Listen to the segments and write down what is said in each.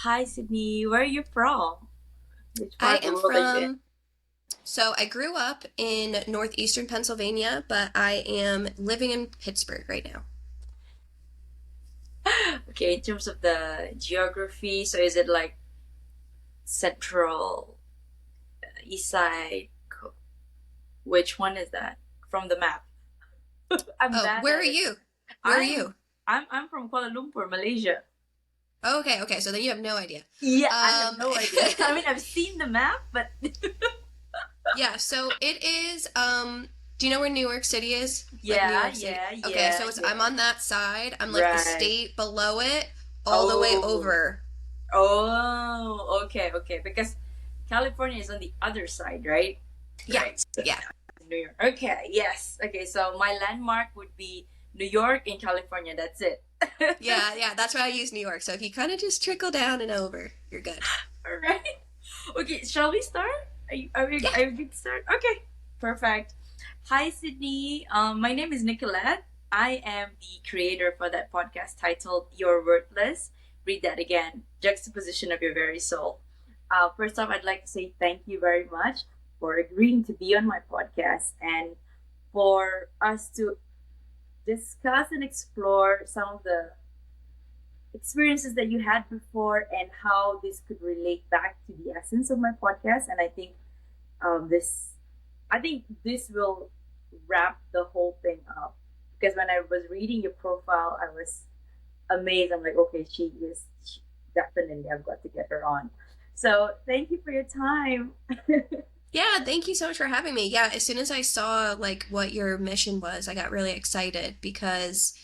Hi, Sydney. Where are you from? Which I part of the am world are you in? so I grew up in northeastern Pennsylvania, but I am living in Pittsburgh right now. Okay, in terms of the geography, so is it like central, east side? Which one is that from the map? I'm Oh, bad where are at it. you? Where are I'm you? I'm from Kuala Lumpur, Malaysia. Oh, okay, so then you have no idea. Yeah, I have Um, no idea. I mean, I've seen the map, but yeah, so it is, do you know where New York City is? Like New yeah, York City. yeah, Okay, yeah, so I'm yeah. on that side. I'm like the Right. state below it, all the way Oh, over. oh, okay, okay. Because California is on the other side, right? Yeah, Right. yeah. New York. Okay, yes. Okay, so my landmark would be New York in California. That's it. Yeah, that's why I use New York. So if you kind of just trickle down and over, you're good. All right. Okay, shall we start? Yeah. are you good to start? Okay, perfect. Hi, Sydney. My name is Nicolette. I am the creator for that podcast titled You're Worthless. Read that again. Juxtaposition of your very soul. First off, I'd like to say thank you very much for agreeing to be on my podcast and for us to discuss and explore some of the experiences that you had before and how this could relate back to the essence of my podcast. And this, I think this will wrap the whole thing up because when I was reading your profile, I was amazed. I'm like, okay, definitely. I've got to get her on. So thank you for your time. Yeah, thank you so much for having me. Yeah, as soon as I saw like what your mission was, I got really excited because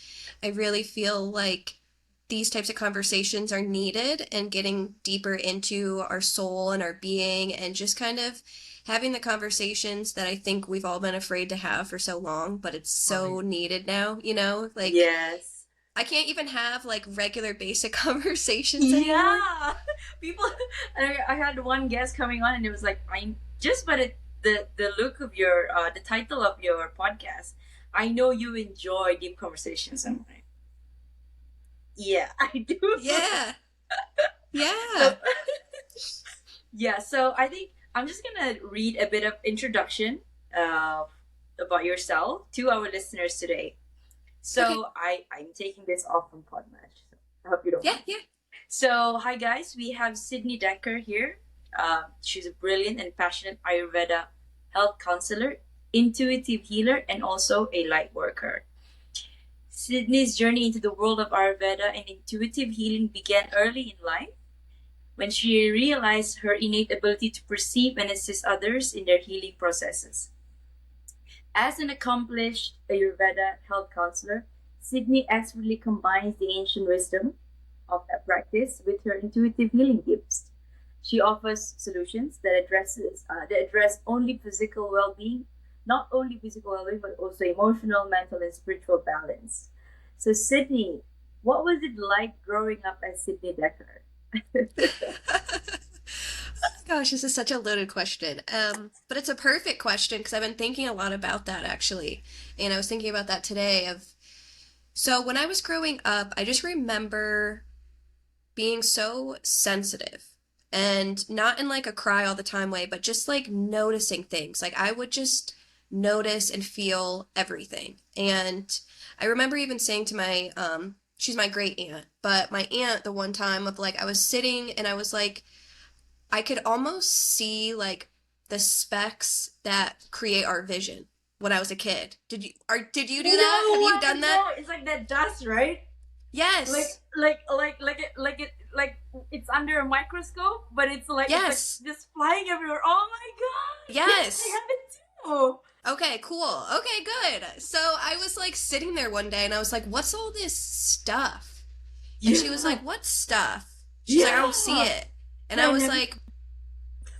I really feel like these types of conversations are needed and getting deeper into our soul and our being and just kind of having the conversations that I think we've all been afraid to have for so long, but it's so Right. needed now, you know? Like Yes. I can't even have like regular basic conversations anymore. Yeah. People, I had one guest coming on and it was like, I just by the look of your, the title of your podcast, I know you enjoy deep conversations. I'm like, yeah, I do. Yeah. So, Yeah. yeah, so I think I'm just gonna read a bit of introduction uh, about yourself to our listeners today. Okay. I'm taking this off from Podmatch. So I hope you don't Yeah, mind. yeah. So, hi guys, we have Sydney Decker here. She's a brilliant and passionate Ayurveda health counselor, intuitive healer, and also a light worker. Sydney's journey into the world of Ayurveda and intuitive healing began early in life when she realized her innate ability to perceive and assist others in their healing processes. As an accomplished Ayurveda health counselor, Sydney expertly combines the ancient wisdom of that practice with her intuitive healing gifts. She offers solutions that address only physical well-being, not only physical well-being, but also emotional, mental, and spiritual balance. So, Sydney, what was it like growing up as Sydney Decker? Gosh, this is such a loaded question. But it's a perfect question because I've been thinking a lot about that actually. And I was thinking about that today of so when I was growing up, I just remember being so sensitive and not in like a cry all the time way, but just like noticing things. Like I would just notice and feel everything. And I remember even saying to my she's my great aunt, but my aunt the one time of like I was sitting and I was like I could almost see like the specks that create our vision when I was a kid. Did you do that? Have No, you I done don't that? know. It's like that dust, right? Like, Yes. like it's under a microscope, but it's like Yes. just flying everywhere. Oh my god! Yes, I Yes. have it too. Okay, cool. Okay, good. So I was like sitting there one day and I was like, what's all this stuff? And she was Yeah, like, what stuff? She's like, I don't see yeah. it. And I Friend, was have you? like,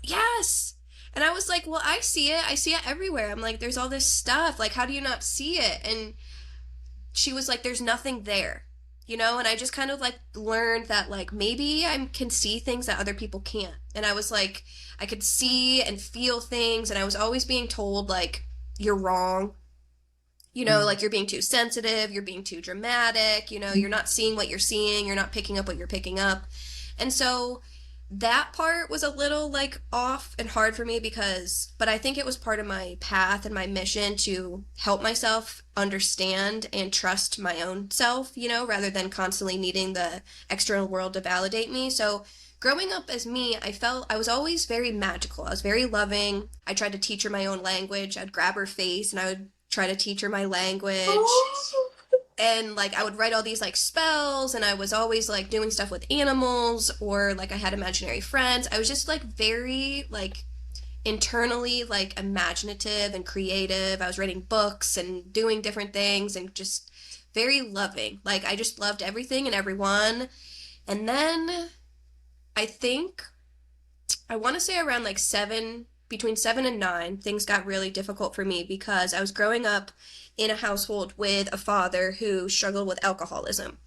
yes. And I was like, well, I see it. I see it everywhere. I'm like, there's all this stuff. Like, how do you not see it? And she was like, there's nothing there. You know, and I just kind of like learned that like maybe I can see things that other people can't. And I was like, I could see and feel things, and I was always being told like you're wrong. You know, like you're being too sensitive, you're being too dramatic, you know, you're not seeing what you're seeing, you're not picking up what you're picking up. And so that part was a little like off and hard for me but I think it was part of my path and my mission to help myself understand and trust my own self, rather than constantly needing the external world to validate me. So growing up as me, I felt I was always very magical. I was very loving. I tried to teach her my own language. I'd grab her face and I would try to teach her my language. Oh. And like I would write all these like spells, and I was always like doing stuff with animals, or like I had imaginary friends. I was just like very like internally like imaginative and creative. I was writing books and doing different things and just very loving. Like I just loved everything and everyone. And then I think I want to say around like between 7 and 9, things got really difficult for me because I was growing up in a household with a father who struggled with alcoholism.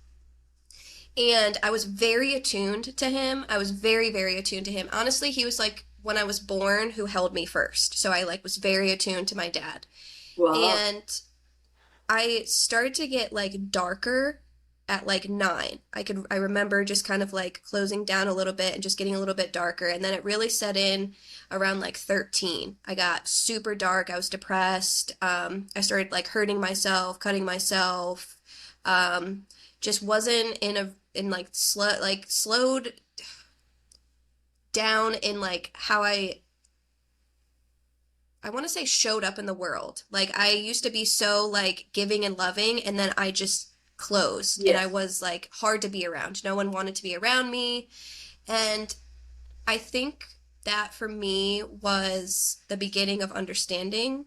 And I was very attuned to him. I was very, very attuned to him. Honestly, he was like when I was born who held me first. So I like was very attuned to my dad. Wow. And I started to get like darker at like 9. I remember just kind of like closing down a little bit and just getting a little bit darker, and then it really set in around like 13. I got super dark. I was depressed. I started like hurting myself, cutting myself. Just wasn't in like slowed down in like how I want to say showed up in the world. Like I used to be so like giving and loving, and then I just closed and I Yes. was like hard to be around. No one wanted to be around me. And I think that for me was the beginning of understanding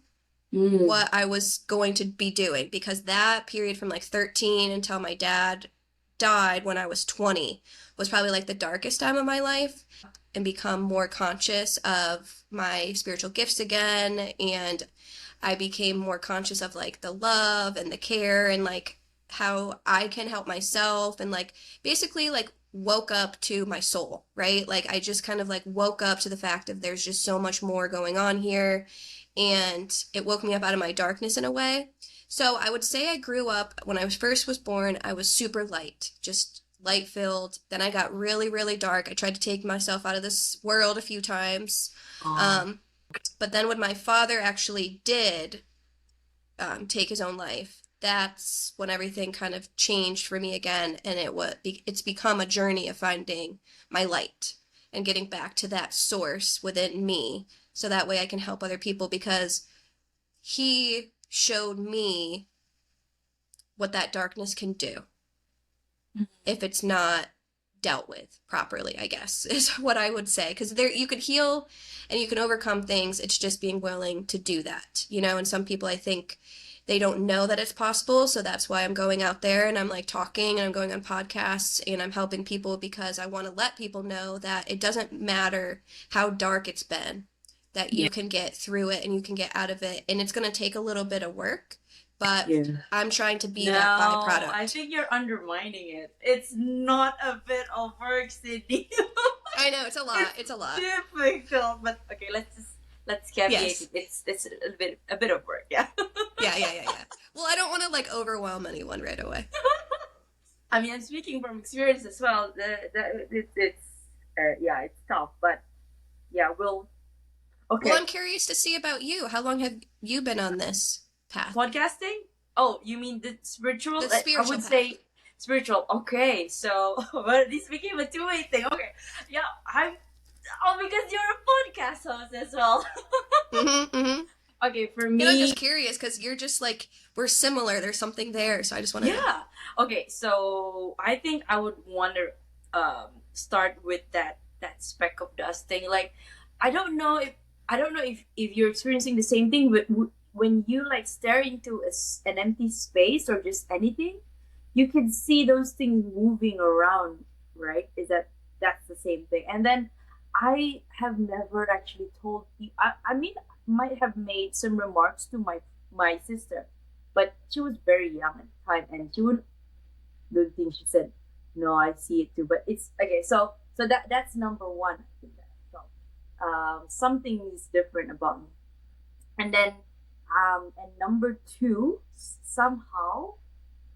Mm. what I was going to be doing, because that period from like 13 until my dad died when I was 20 was probably like the darkest time of my life, and become more conscious of my spiritual gifts again. And I became more conscious of like the love and the care and like how I can help myself, and like basically like woke up to my soul, right? Like I just kind of like woke up to the fact of there's just so much more going on here, and it woke me up out of my darkness in a way. So I would say I grew up when I was first was born, I was super light, just light filled. Then I got really, really dark. I tried to take myself out of this world a few times. Oh. Um, but then when my father actually did take his own life, that's when everything kind of changed for me again, and it's become a journey of finding my light and getting back to that source within me, so that way I can help other people, because he showed me what that darkness can do if it's not dealt with properly, I guess, is what I would say. Because there, you could heal and you can overcome things. It's just being willing to do that, And some people, I think, they don't know that it's possible. So that's why I'm going out there and I'm like talking and I'm going on podcasts and I'm helping people, because I want to let people know that it doesn't matter how dark it's been, that you Yeah. can get through it and you can get out of it. And it's going to take a little bit of work, but Yeah. I'm trying to be that No, I byproduct. think you're undermining it. It's not a bit of work, Sydney. I know it's a lot. It's It's a lot. difficult, but okay, let's caveat Yes. it. It's a bit of work, yeah. Yeah, yeah, yeah, yeah. Well, I don't want to like overwhelm anyone right away. I mean, I'm speaking from experience as well. It's yeah, it's tough, but yeah, we'll Well, okay. I'm curious to see about you. How long have you been on this path? Podcasting? Oh, you mean the spiritual? The I spiritual would path. say spiritual. Okay, so well, this became a two-way thing. Okay, yeah, I'm. Oh, because you're a podcast host as well. Mm-hmm, mm-hmm. Okay, for I'm me, just curious because you're just like, we're similar. There's something there. So I just want to know. yeah. Okay, so I think I would want to start with that speck of dust thing. Like, I don't know if you're experiencing the same thing, but when you like stare into an empty space or just anything, you can see those things moving around, right? That's the same thing? And then I have never actually told you. I mean, might have made some remarks to my sister, but she was very young at the time, and she wouldn't don't think she said, no, I see it too. But it's okay. So that's number one. I think that I felt something is different about me. And then and number two, somehow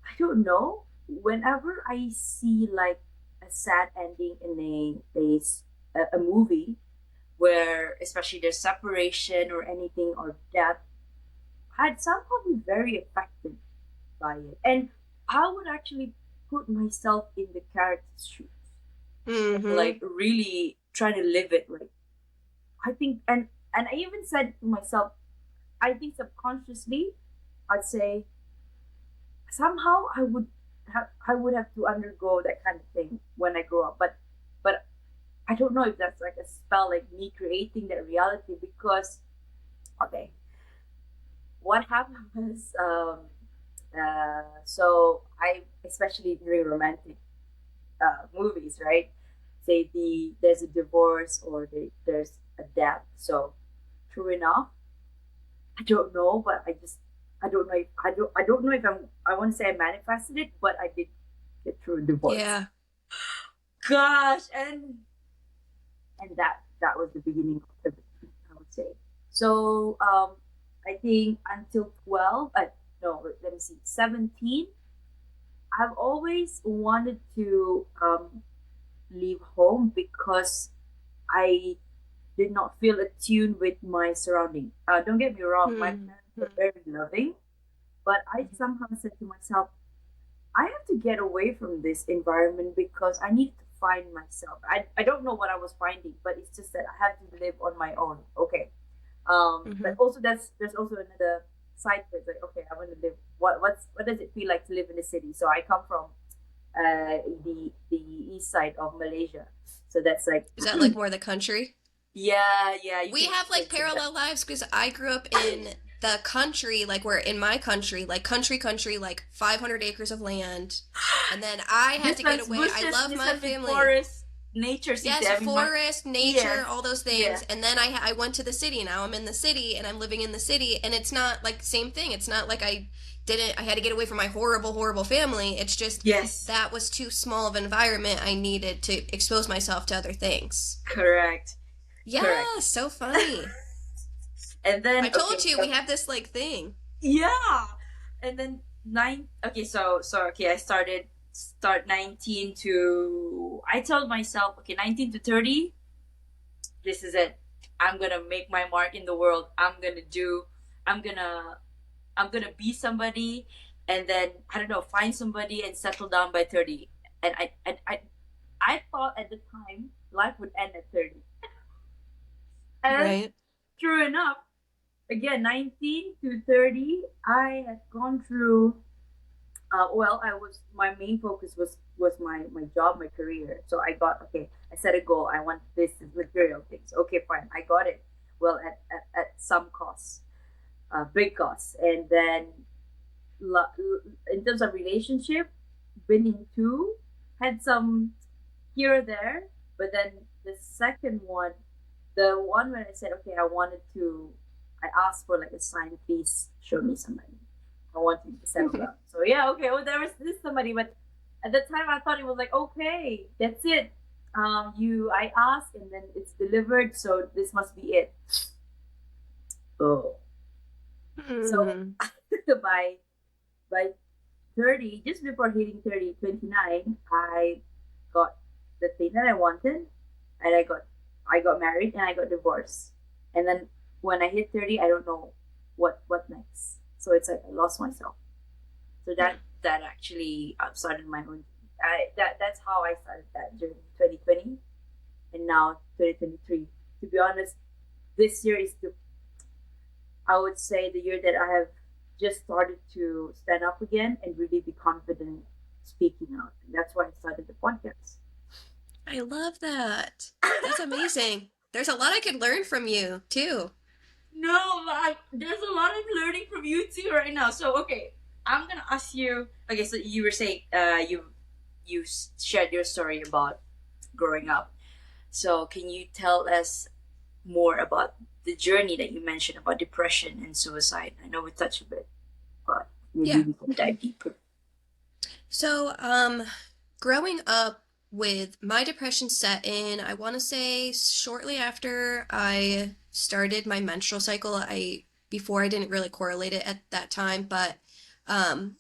I don't know. Whenever I see like a a sad ending in a movie where, especially there's separation or anything or death, I'd somehow be very affected by it. And I would actually put myself in the character's shoes and Mm-hmm. like really try to live it. Like I think, and I even said to myself, I think subconsciously, I'd say somehow I would have to undergo that kind of thing when I grow up. But I don't know if that's like a spell, like me creating that reality. Because okay, what happened was so I, especially during romantic movies, right? Say there's a divorce or there's a death. So true enough, I don't know, but I don't know if I don't know if I want to say I manifested it, but I did get through a divorce. Yeah. Gosh, and that was the beginning of everything, I would say. So I think until 12, no, let me see, 17, I've always wanted to leave home because I did not feel attuned with my surrounding. Don't get me wrong, my Mm-hmm. parents were very loving, but I somehow said to myself, I have to get away from this environment because I need to find myself. I don't know what I was finding, but it's just that I have to live on my own. Okay. But Mm-hmm. also there's also another side to it. Like, okay, I want to live. What does it feel like to live in the city? So I come from the east side of Malaysia, so that's like Is that like more the country? yeah, you We can have like say that. parallel lives because I grew up in the country, like we're in my country, like country, like 500 acres of land. And then I had This to get one's away. I bushes, love this my one's in family. forest, nature city. Yes, I mean, my forest, nature, yes, all those yeah, things. And then I went to the city. Now I'm in the city and I'm living in the city. And it's not like same thing. It's not like I had to get away from my horrible family. It's just yes, that was too small of an environment. I needed to expose myself to other things. correct, correct. Yeah, so funny. And I then told you we have this like thing. yeah, and then nine. Okay, so okay, I start 19 to. I told myself, okay, 19 to 30. This is it. I'm gonna make my mark in the world. I'm gonna. I'm gonna be somebody, and then I don't know, find somebody and settle down by 30. And I thought at the time life would end at 30. And Right. true enough, again, 19 to 30, I had gone through. Well, I was my main focus was my job, my career. So I got okay. I set a goal. I want this material things. Okay, fine. I got it. Well, at some cost, big costs, and then in terms of relationship, been in two, had some here or there, but then the second one, the one when I said, okay, I asked for like a sign, please show me somebody. I want you to settle down. So yeah, okay, well there was this somebody, but at the time I thought it was like, okay, that's it. I asked and then it's delivered, so this must be it. Oh, so Hmm. by by 30, just before hitting 30, 29, I got the thing that I wanted, and I got married and I got divorced. And then when I hit 30, I don't know what next. So it's like I lost myself. So that actually started my own. That's how I started that journey. 2020 and now 2023. To be honest, this year is the I would say the year that I have just started to stand up again and really be confident speaking out. And that's why I started the podcast. I love that. That's amazing. There's a lot I could learn from you too. No, but there's a lot I'm learning from you too right now. So okay, I'm gonna ask you. Okay, so you were saying you shared your story about growing up. So can you tell us more about the journey that you mentioned about depression and suicide? I know we touched a bit, but maybe Yeah. we can dive deeper. So, growing up with my depression set in, I want to say shortly after I started my menstrual cycle, before I didn't really correlate it at that time, but um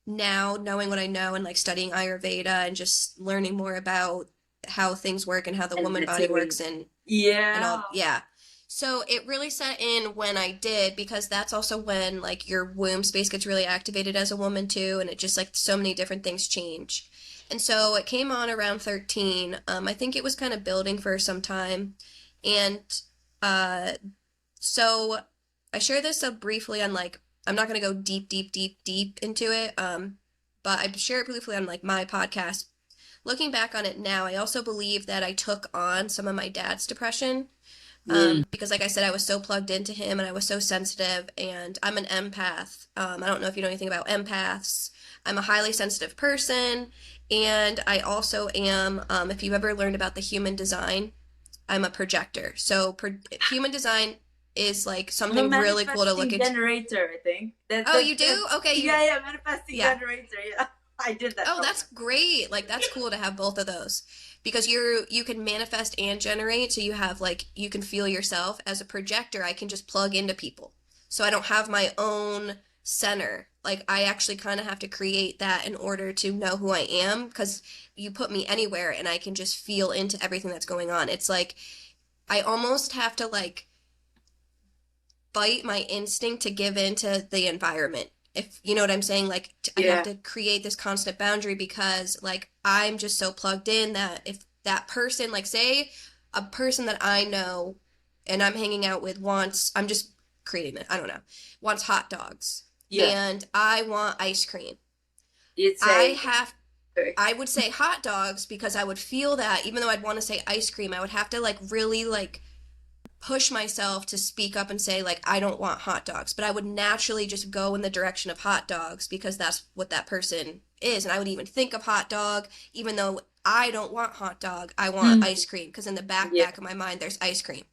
now, knowing what I know and like studying Ayurveda and just learning more about how things work and how the And woman that's body amazing. works and Yeah. all, yeah. So it really set in when I did, because that's also when like your womb space gets really activated as a woman too, and it just like so many different things change. And so it came on around 13. I think it was kind of building for some time. And uh, so I share this briefly on like, I'm not going to go deep, deep, deep, deep into it. But I share it briefly on like my podcast. Looking back on it now, I also believe that I took on some of my dad's depression, Mm. because like I said, I was so plugged into him and I was so sensitive, and I'm an empath. I don't know if you know anything about empaths. I'm a highly sensitive person, and I also am, if you've ever learned about the human design, I'm a projector. So human design is like I'm a something really cool to look manifesting into. generator, I think. Oh, you do? That's Okay, yeah, yeah, manifesting yeah. generator. Yeah, I did that Oh, program. that's great. Like that's cool to have both of those, because you can manifest and generate, so you have like you can feel yourself. As a projector, I can just plug into people. So I don't have my own center. Like I actually kind of have to create that in order to know who I am, because you put me anywhere and I can just feel into everything that's going on. It's like I almost have to like fight my instinct to give in to the environment. If you know what I'm saying, like I have Yeah. to create this constant boundary, because like I'm just so plugged in that if that person, like say a person that I know and I'm hanging out with wants, I'm just creating it, I don't know, wants hot dogs Yeah. and I want ice cream. You'd I say, have okay. I would say hot dogs because I would feel that even though I'd want to say ice cream, I would have to like really like push myself to speak up and say like I don't want hot dogs, but I would naturally just go in the direction of hot dogs because that's what that person is, and I would even think of hot dog even though I don't want hot dog. I want Mm, ice cream because in the yeah, back of my mind there's ice cream.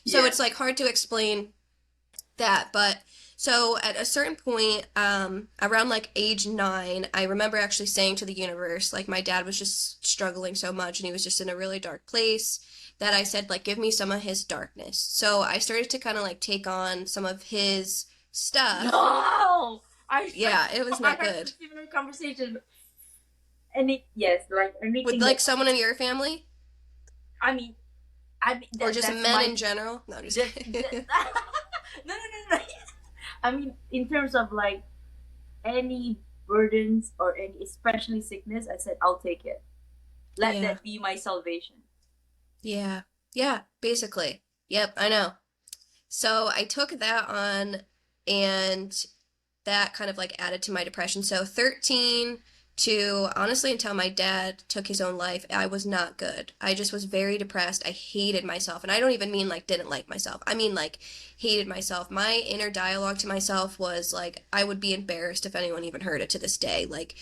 So yeah. it's like hard to explain that, but so at a certain point, around like age 9, I remember actually saying to the universe, like my dad was just struggling so much and he was just in a really dark place, that I said, like, give me some of his darkness. So I started to kind of like take on some of his stuff. No, Yeah, it was I not had a good. similar conversation, and it yes, like With anything like that someone in your family, I mean, or that just that's men my in general. No, I'm just just, kidding. no, no, no, no. I mean, in terms of like any burdens or any, especially sickness, I said I'll take it. Let Yeah, that be my salvation. yeah, yeah, basically. Yep, I know. So I took that on, and that kind of like added to my depression. So 13 to honestly until my dad took his own life, I was not good. I just was very depressed. I hated myself. And I don't even mean like didn't like myself. I mean like hated myself. My inner dialogue to myself was like I would be embarrassed if anyone even heard it to this day. Like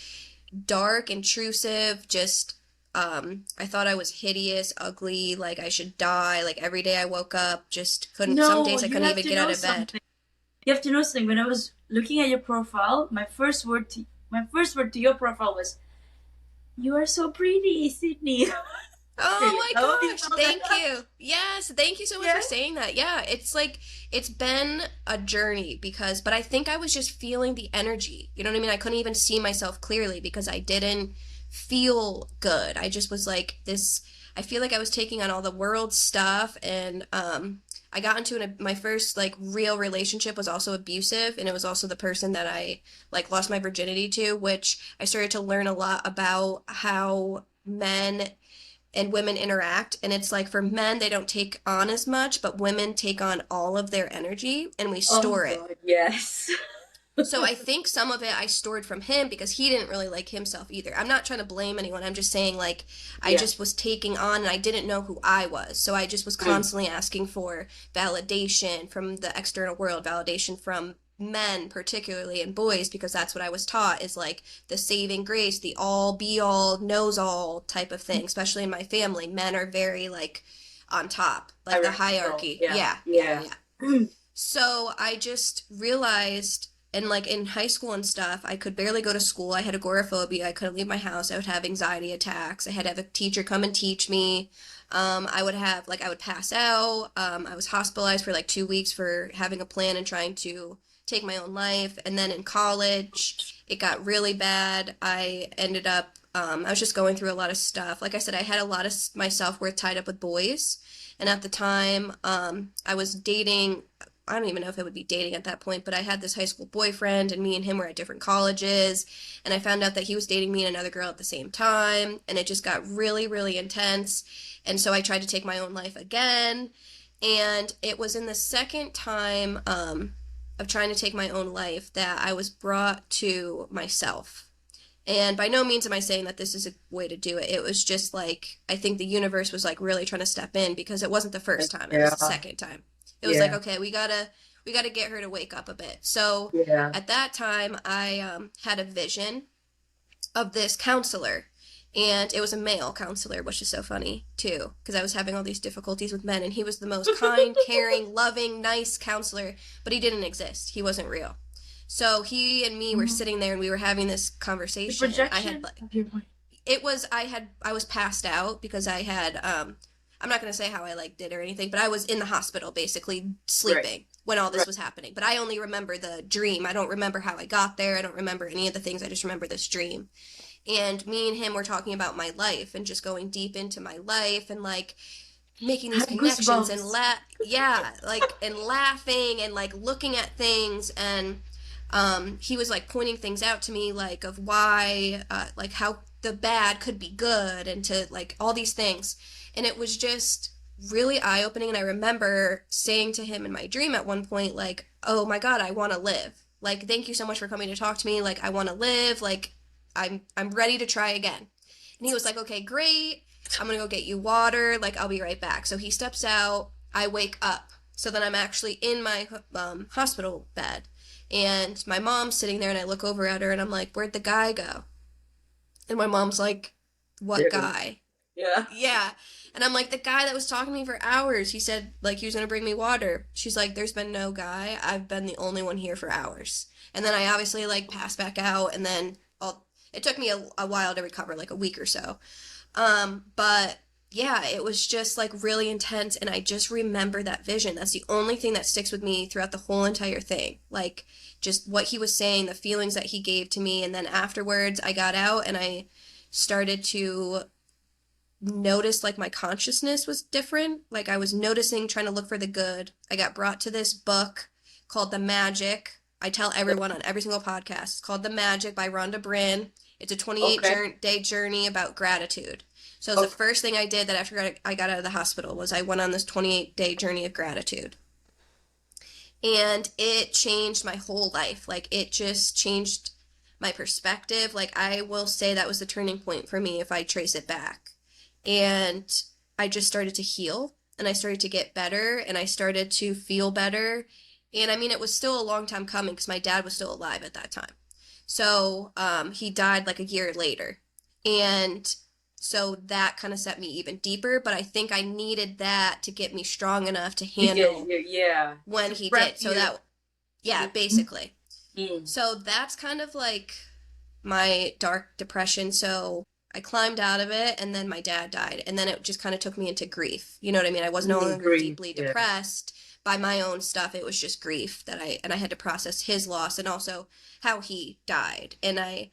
dark, intrusive, just I thought I was hideous, ugly, like I should die. Like every day I woke up, just couldn't, some No, days I you couldn't have even to get out know of bed. something. You have to know something. When I was looking at your profile, my first word to your profile was, "You are so pretty, Sydney." Oh You my know, you gosh, felt that. thank you. Yes, thank you so much for Yeah. saying that. Yeah, it's like it's been a journey, because but I think I was just feeling the energy. You know what I mean? I couldn't even see myself clearly because I didn't feel good. I just was like this, I feel like I was taking on all the world stuff, and I got into my first like real relationship was also abusive, and it was also the person that I like lost my virginity to, which I started to learn a lot about how men and women interact, and it's like for men they don't take on as much, but women take on all of their energy and we Oh store it. God, yes. So I think some of it I stored from him because he didn't really like himself either. I'm not trying to blame anyone, I'm just saying like I Yeah. just was taking on and I didn't know who I was, so I just was Mm. constantly asking for validation from the external world, validation from men particularly, and boys, because that's what I was taught is like the saving grace, the all be all knows all type of thing. Especially in my family, men are very like on top, like the Hierarchical. hierarchy. Yeah. Yeah, yeah, yeah, Yeah. yeah. So I just realized, and like in high school and stuff, I could barely go to school. I had agoraphobia. I couldn't leave my house. I would have anxiety attacks. I had to have a teacher come and teach me. I would have like I would pass out. I was hospitalized for like 2 weeks for having a plan and trying to take my own life. And then in college, it got really bad. I ended up, I was just going through a lot of stuff. Like I said, I had a lot of my self-worth tied up with boys. And at the time, I was dating, I don't even know if it would be dating at that point, but I had this high school boyfriend, and me and him were at different colleges. And I found out that he was dating me and another girl at the same time. And it just got really, really intense. And so I tried to take my own life again. And it was in the second time of trying to take my own life that I was brought to myself. And by no means am I saying that this is a way to do it. It was just like, I think the universe was like really trying to step in, because it wasn't the first time, it was the Yeah. second time. It was like, okay, we gotta get her to wake up a bit. So Yeah. at that time, I had a vision of this counselor, and it was a male counselor, which is so funny too, because I was having all these difficulties with men, and he was the most kind, caring, loving, nice counselor, but he didn't exist. He wasn't real. So he and me were Mhm. sitting there, and we were having this The conversation. I had projection like, of your mind. I was passed out because I had I'm not going to say how I like did or anything, but I was in the hospital basically Right. sleeping when all this Right. was happening. But I only remember the dream. I don't remember how I got there. I don't remember any of the things. I just remember this dream. And me and him were talking about my life and just going deep into my life, and like making I these have connections and goosebumps. yeah, like and laughing and like looking at things. And he was like pointing things out to me, like of why like how the bad could be good, and to like all these things. And it was just really eye-opening. And I remember saying to him in my dream at one point, like, oh my god, I want to live, like thank you so much for coming to talk to me, like I want to live, like I'm ready to try again. And he was like, okay, great, I'm gonna go get you water, like I'll be right back. So he steps out, I wake up, so then I'm actually in my hospital bed, and my mom's sitting there, and I look over at her, and I'm like, where'd the guy go? And my mom's like, what There goes. guy? Yeah. Yeah. And I'm like, the guy that was talking to me for hours, he said like he was gonna bring me water. She's like, there's been no guy, I've been the only one here for hours. And then I obviously like passed back out, and then it took me a while to recover, like a week or so. But yeah, it was just like really intense, and I just remember that vision. That's the only thing that sticks with me throughout the whole entire thing. Like just what he was saying, the feelings that he gave to me, and then afterwards I got out, and I started to notice like my consciousness was different. Like I was noticing, trying to look for the good. I got brought to this book called The Magic. I tell everyone on every single podcast. It's called The Magic by Rhonda Bryn. It's a 28 Okay. day journey about gratitude. So it was the Okay. first thing I did that after I got out of the hospital was I went on this 28-day journey of gratitude. And it changed my whole life. Like it just changed my perspective. Like I will say that was the turning point for me if I trace it back. And I just started to heal, and I started to get better, and I started to feel better. And I mean, it was still a long time coming because my dad was still alive at that time. So he died like a year later. And so that kind of set me even deeper. But I think I needed that to get me strong enough to To get handle you, yeah. when To he prep did. So you. that, yeah, Mhm. basically. Mm. So that's kind of like my dark depression. So I climbed out of it, and then my dad died, and then it just kind of took me into grief. You know what I mean? I was no longer Grief, deeply yeah. depressed by my own stuff. It was just grief that I had to process his loss, and also how he died. And I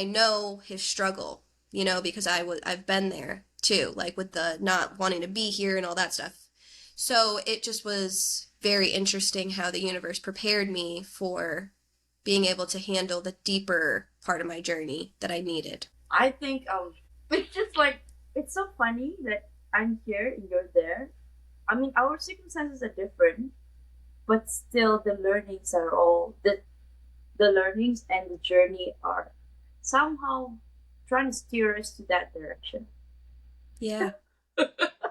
know his struggle, you know, because I've been there too, like with the not wanting to be here and all that stuff. So it just was very interesting how the universe prepared me for being able to handle the deeper part of my journey that I needed. I think it's just like it's so funny that I'm here and you're there. I mean, our circumstances are different, but still the learnings are all the learnings and the journey are somehow trying to steer us to that direction. Yeah.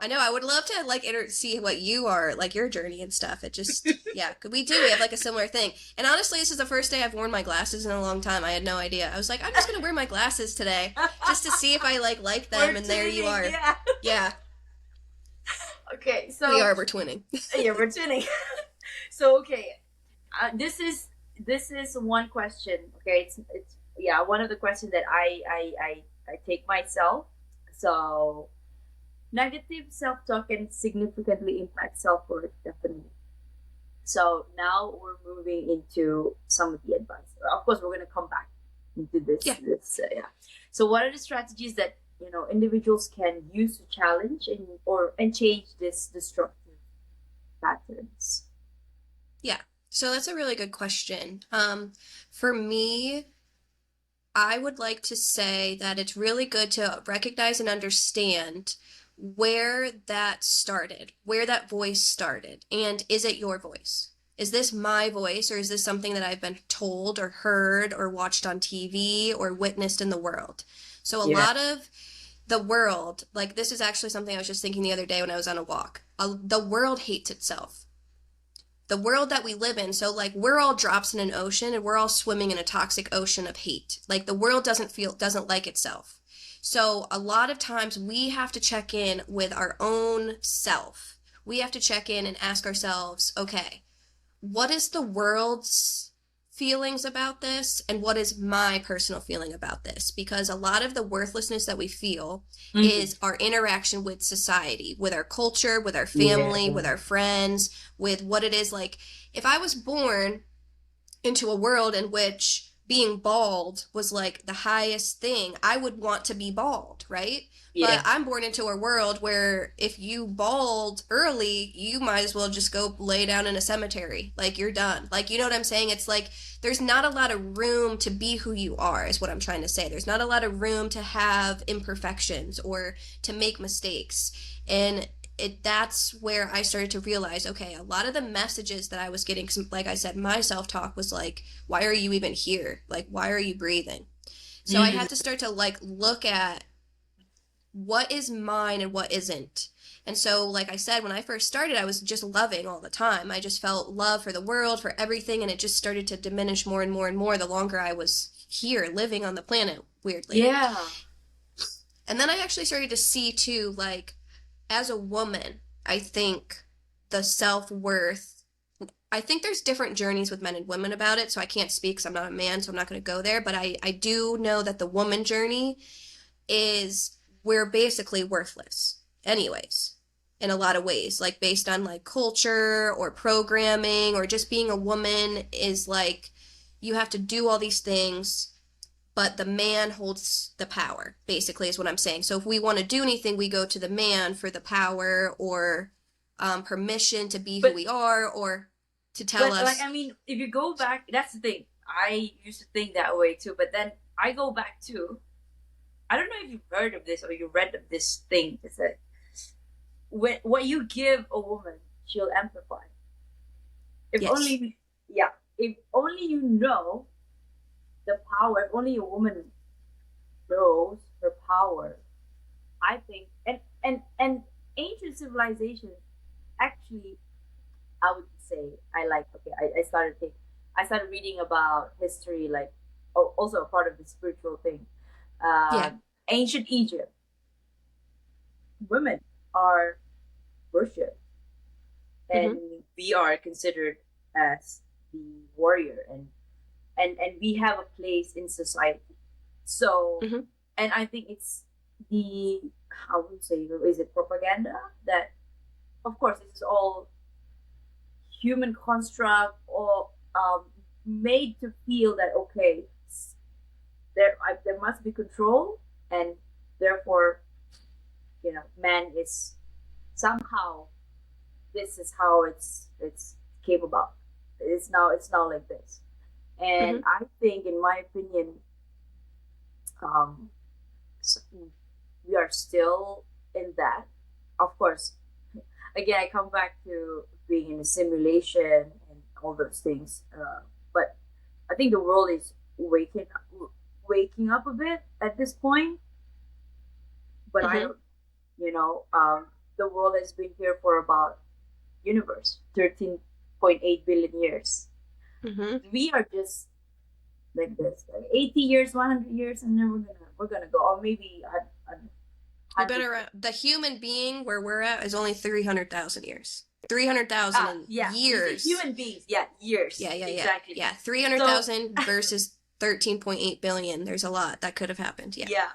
I know. I would love to like see what you are like, your journey and stuff. It just yeah, we do. We have like a similar thing. And honestly, this is the first day I've worn my glasses in a long time. I had no idea. I was like, I'm just gonna wear my glasses today just to see if I like them. We're And there you twinning, are. yeah. Yeah, Okay, we so are. We're twinning. yeah, we're twinning. So okay, this is one question. Okay, it's yeah, one of the questions that I take myself. So negative self talk can significantly impact self worth, definitely. So now we're moving into some of the advice. Of course, we're going to come back into this. Yeah. Yeah. So, what are the strategies that individuals can use to challenge and change this destructive patterns? Yeah. So that's a really good question. For me, I would like to say that it's really good to recognize and understand where that started, where that voice started, and is it your voice? Is this my voice, or is this something that I've been told or heard or watched on TV or witnessed in the world? So a Yeah. lot of the world, like this is actually something I was just thinking the other day when I was on a walk. The world hates itself, the world that we live in. So like we're all drops in an ocean and we're all swimming in a toxic ocean of hate. Like the world doesn't like itself. So a lot of times we have to check in with our own self. We have to check in and ask ourselves, okay, what is the world's feelings about this and what is my personal feeling about this? Because a lot of the worthlessness that we feel Mm-hmm. is our interaction with society, with our culture, with our Yeah. family, with our friends, with what it is. Like if I was born into a world in which being bald was like the highest thing, I would want to be bald, right? But Yeah. I'm born into a world where if you bald early, you might as well just go lay down in a cemetery. Like you're done. Like, you know what I'm saying? It's like there's not a lot of room to be who you are, is what I'm trying to say. There's not a lot of room to have imperfections or to make mistakes. And that's where I started to realize, okay, a lot of the messages that I was getting, like I said, my self-talk was like, why are you even here? Like, why are you breathing? So I had to start to like look at what is mine and what isn't. And so, like I said, when I first started, I was just loving all the time. I just felt love for the world, for everything, and it just started to diminish more and more and more the longer I was here living on the planet, weirdly. Yeah. And then I actually started to see too, like, as a woman, I think the self worth, I think there's different journeys with men and women about it. So I can't speak because I'm not a man, so I'm not going to go there. But I do know that the woman journey is we're basically worthless, anyways, in a lot of ways. Like based on like culture or programming or just being a woman is like you have to do all these things but the man holds the power, basically, is what I'm saying. So if we want to do anything, we go to the man for the power or permission to be who But we are or to tell but like us. I mean, if you go back, that's the thing. I used to think that way too, but then I go back to I don't know if you've heard of this or you read of this thing. It's that when what you give a woman, she'll amplify. If Yes. only, yeah, if only you know the power. If only a woman knows her power. I think, and ancient civilization actually, I would say, I like. Okay, I started reading about history, like also a part of the spiritual thing. Yeah. Ancient Egypt, women are worshipped, and Mm-hmm. we are considered as the warrior, and we have a place in society. So, Mm-hmm. and I think it's the I would say, is it propaganda that, of course, this is all human construct or made to feel that okay, there must be control, and therefore man is somehow, this is how it's came about. It's now like this, Mm-hmm. and I think, in my opinion, um, we are still in that. Of course, again, I come back to being in a simulation and all those things. But I think the world is waking up a bit at this point. But I Mm-hmm. don't, the world has been here for about universe 13.8 billion years. Mm-hmm. We are just like this, like 80 years, 100 years, and then we're gonna go, or maybe a We've been 100 around. The human being where we're at is only 300,000 years. 300,000 Ah, in yeah, you see, years. human beings, yeah, years, Yeah, yeah, yeah. exactly. Yeah, So 300,000 versus 13.8 billion. There's a lot that could have happened. Yeah. yeah,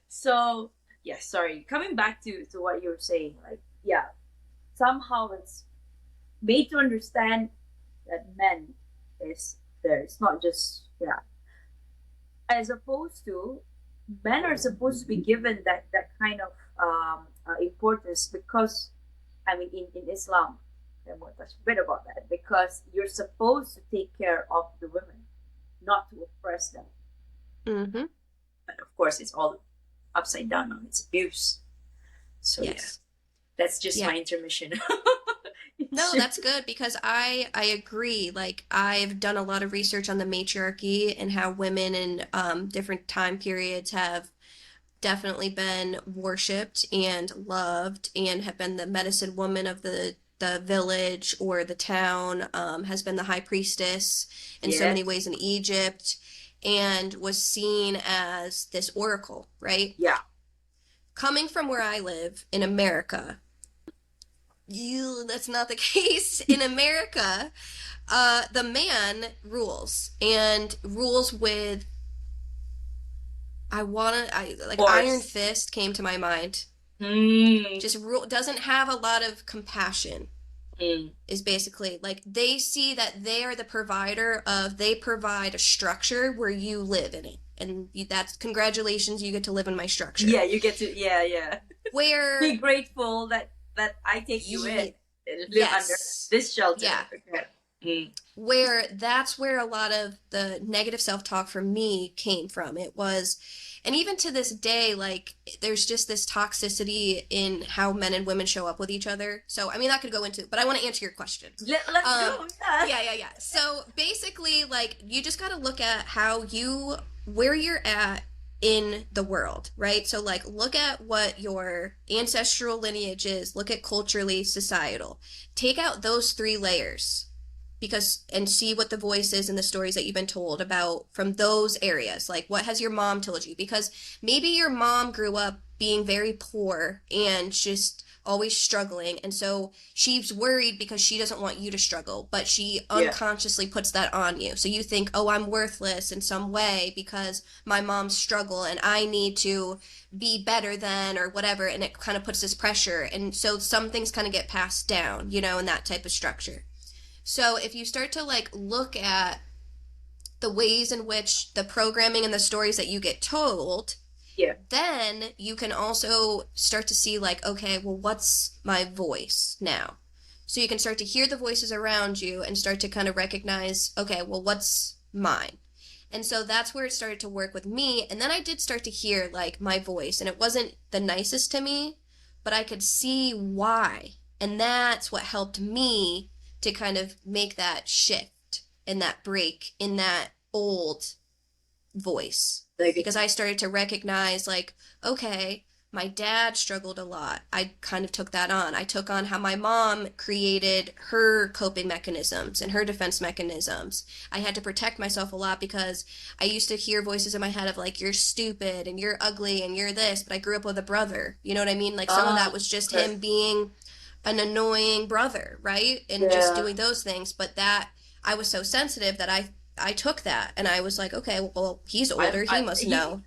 so yeah, sorry, coming back to what you were saying, like, yeah, somehow it's made to understand that men is there. It's not just, yeah. As opposed to, men are supposed to be given that kind of importance because, I mean, in Islam, and we'll touch a bit about that, because you're supposed to take care of the women, not to oppress them. Mm-hmm. But of course, it's all upside down now. It's abuse. So yeah, Yes. that's just Yeah. my intermission. No, that's good because I agree. Like I've done a lot of research on the matriarchy and how women in different time periods have definitely been worshipped and loved and have been the medicine woman of the village or the town, has been the high priestess in so many Yes. ways in Egypt and was seen as this oracle, right? Yeah. Coming from where I live in America, that's not the case in America. The man rules and rules with I like Iron Force. Fist came to my mind. Mm. Just rule doesn't have a lot of compassion Mm. is basically like they see that they are the provider of they provide a structure where you live in it and that's congratulations you get to live in my structure Yeah, you get to, yeah, yeah. Be where grateful that I take you in ye- and live under yes this shelter. yeah Okay. Mm. where that's where a lot of the negative self-talk for me came from. It was, and even to this day, like there's just this toxicity in how men and women show up with each other. So I mean that could go into, but I want to answer your question. Let's Um, go. Yeah. yeah. So basically, like you just got to look at how you where you're at in the world, right? So like look at what your ancestral lineage is, look at culturally, societal. Take out those three layers because and see what the voice is in the stories that you've been told about from those areas. Like what has your mom told you? Because maybe your mom grew up being very poor and just always struggling, and so she's worried because she doesn't want you to struggle, but she Yeah. unconsciously puts that on you, so you think, oh, I'm worthless in some way because my mom's struggle and I need to be better than or whatever, and it kind of puts this pressure, and so some things kind of get passed down, in that type of structure. So if you start to like look at the ways in which the programming and the stories that you get told, Yeah. then you can also start to see like, okay, well, what's my voice now? So you can start to hear the voices around you and start to kind of recognize, okay, well, what's mine? And so that's where it started to work with me. And then I did start to hear like my voice, and it wasn't the nicest to me, but I could see why. And that's what helped me to kind of make that shift and that break in that old voice, Like, because I started to recognize like, okay, my dad struggled a lot. I kind of took that on. I took on how my mom created her coping mechanisms and her defense mechanisms. I had to protect myself a lot because I used to hear voices in my head of like, you're stupid and you're ugly and you're this, but I grew up with a brother. You know what I mean? Like some of that was just okay. him being an annoying brother, right? And just Yeah. doing those things. But that I was so sensitive that I took that and I was like, okay, well, he's older, he must know.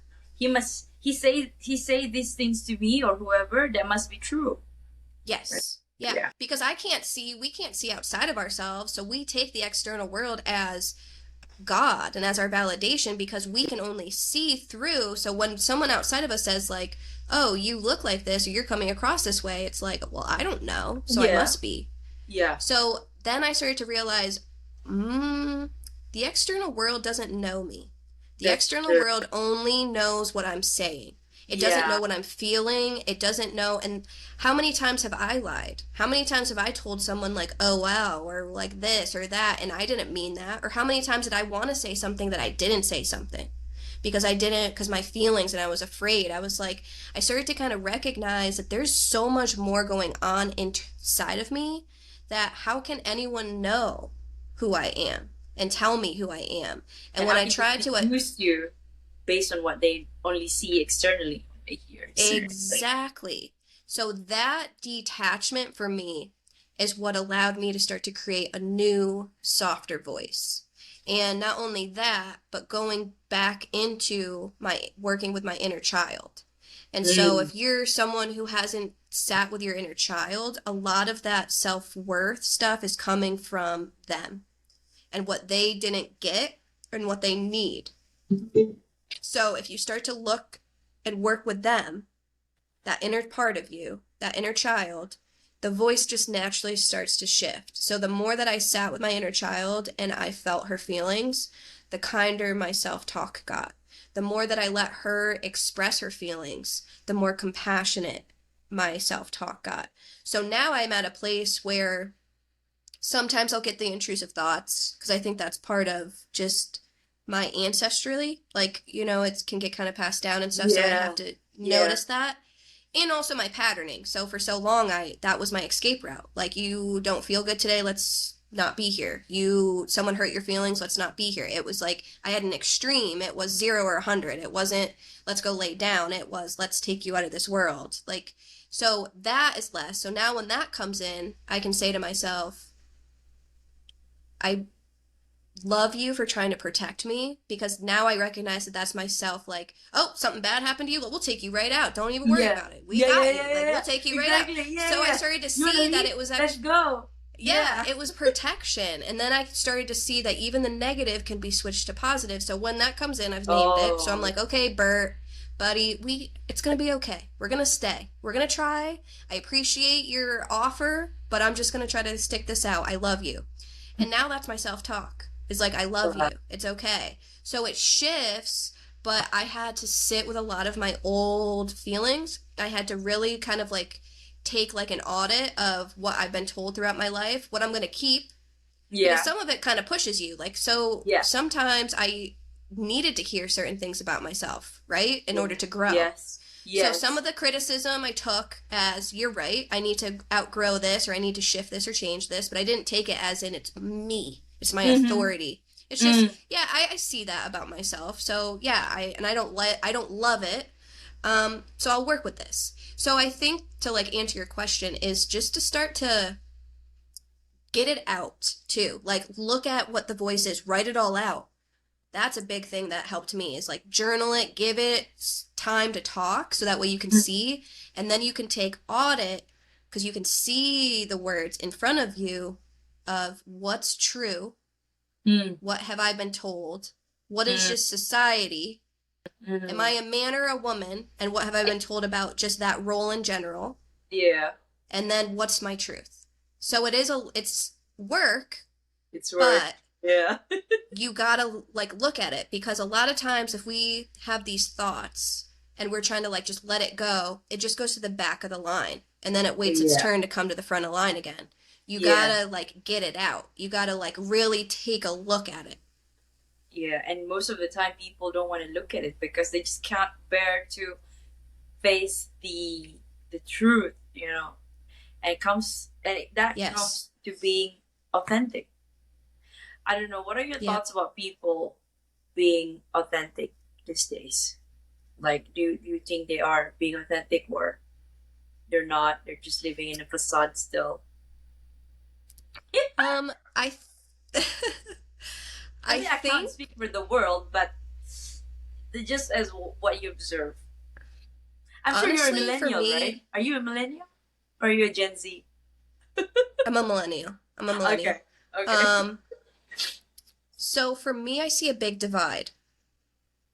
He say these things to me or whoever, that must be true. Right? Yes. Yeah. Yeah. Because we can't see outside of ourselves. So we take the external world as God and as our validation because we can only see through. So when someone outside of us says, like, oh, you look like this or you're coming across this way, it's like, well, I don't know. So I Yeah. must be. Yeah. So then I started to realize, the external world doesn't know me. The That's external true. world only knows what I'm saying. It doesn't Yeah. know what I'm feeling. It doesn't know. And how many times have I lied? How many times have I told someone, like, oh, wow, or like this or that, and I didn't mean that? Or how many times did I want to say something that I didn't say something? Because I didn't, because my feelings and I was afraid. I was like, I started to kind of recognize that there's so much more going on inside of me that how can anyone know who I am and tell me who I am? And And when how I can tried people to use you based on what they only see externally, what they hear, see, like, exactly. So that detachment for me is what allowed me to start to create a new, softer voice. And not only that, but going back into my working with my inner child. And so mm, if you're someone who hasn't sat with your inner child, a lot of that self-worth stuff is coming from them. and what they didn't get and what they need. So if you start to look and work with them, that inner part of you, that inner child, the voice just naturally starts to shift. So the more that I sat with my inner child and I felt her feelings, the kinder my self-talk got. The more that I let her express her feelings, the more compassionate my self-talk got. So now I'm at a place where sometimes I'll get the intrusive thoughts because I think that's part of just my ancestrally. Like, it can get kind of passed down and stuff. So I Yeah. have to Yeah. notice that. And also my patterning. So for so long, that was my escape route. Like, you don't feel good today, let's not be here. Someone hurt your feelings, let's not be here. It was like I had an extreme. It was 0 or 100. It wasn't let's go lay down. It was let's take you out of this world. Like, so that is less. So now when that comes in, I can say to myself, I love you for trying to protect me, because now I recognize that that's myself. Like, oh, something bad happened to you, well, we'll take you right out, don't even worry Yeah. about it, we Yeah, yeah, got you, yeah, yeah, like, we'll yeah. take you right out. Exactly. Yeah, So I yeah. started to You wanna see that leave? it was Let's actually, go. yeah, Yeah. it was protection. And then I started to see that even the negative can be switched to positive. So when that comes in, I've named it. So I'm Oh. like, okay, Bert, buddy, it's gonna be okay, we're gonna stay, we're gonna try, I appreciate your offer, but I'm just gonna try to stick this out, I love you. And now that's my self-talk. It's like, I love you. It's okay. So it shifts, but I had to sit with a lot of my old feelings. I had to really kind of like take like an audit of what I've been told throughout my life, what I'm going to keep, because Yeah. some of it kind of pushes you. Like, so Yeah. sometimes I needed to hear certain things about myself, right? In Yeah. order to grow. Yes. So some Yes. of the criticism I took as, you're right, I need to outgrow this, or I need to shift this or change this, but I didn't take it as in it's me, it's my Mm-hmm. authority. It's just, Mm. yeah, I see that about myself. So yeah, I don't love it. So I'll work with this. So I think, to like answer your question, is just to start to get it out too. Like, look at what the voice is, write it all out. That's a big thing that helped me, is like journal it, give it time to talk, so that way you can see, and then you can take audit, because you can see the words in front of you of what's true, Mm. what have I been told, what is Mm. just society, am I Mm. a man or a woman, and what have I been told about just that role in general, Yeah. and then what's my truth. So it's work, It's work. but Yeah. you gotta like look at it, because a lot of times if we have these thoughts and we're trying to like just let it go, it just goes to the back of the line, and then it waits its Yeah. turn to come to the front of the line again. You Yeah. gotta like get it out, you gotta like really take a look at it. Yeah. And most of the time, people don't want to look at it because they just can't bear to face the truth. And that Yes. comes to being authentic. I don't know. What are your Yeah. thoughts about people being authentic these days? Like, do you think they are being authentic, or they're not? They're just living in a facade still. um I I I mean, I can't think speak for the world, but just as what you observe. I'm sure you're a honestly for millennial, right? me, Are you a millennial, or are you a Gen Z? I'm a millennial. Okay. Okay. um so for me, I see a big divide.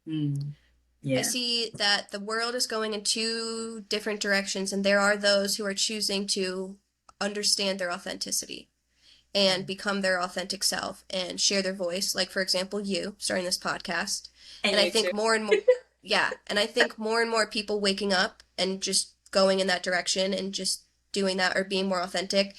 Mm. I Yeah. see that the world is going in two different directions, and there are those who are choosing to understand their authenticity and become their authentic self and share their voice. Like, for example, you starting this podcast. And And I you too. think more and more, yeah, and I think more and more people waking up and just going in that direction and just doing that, or being more authentic.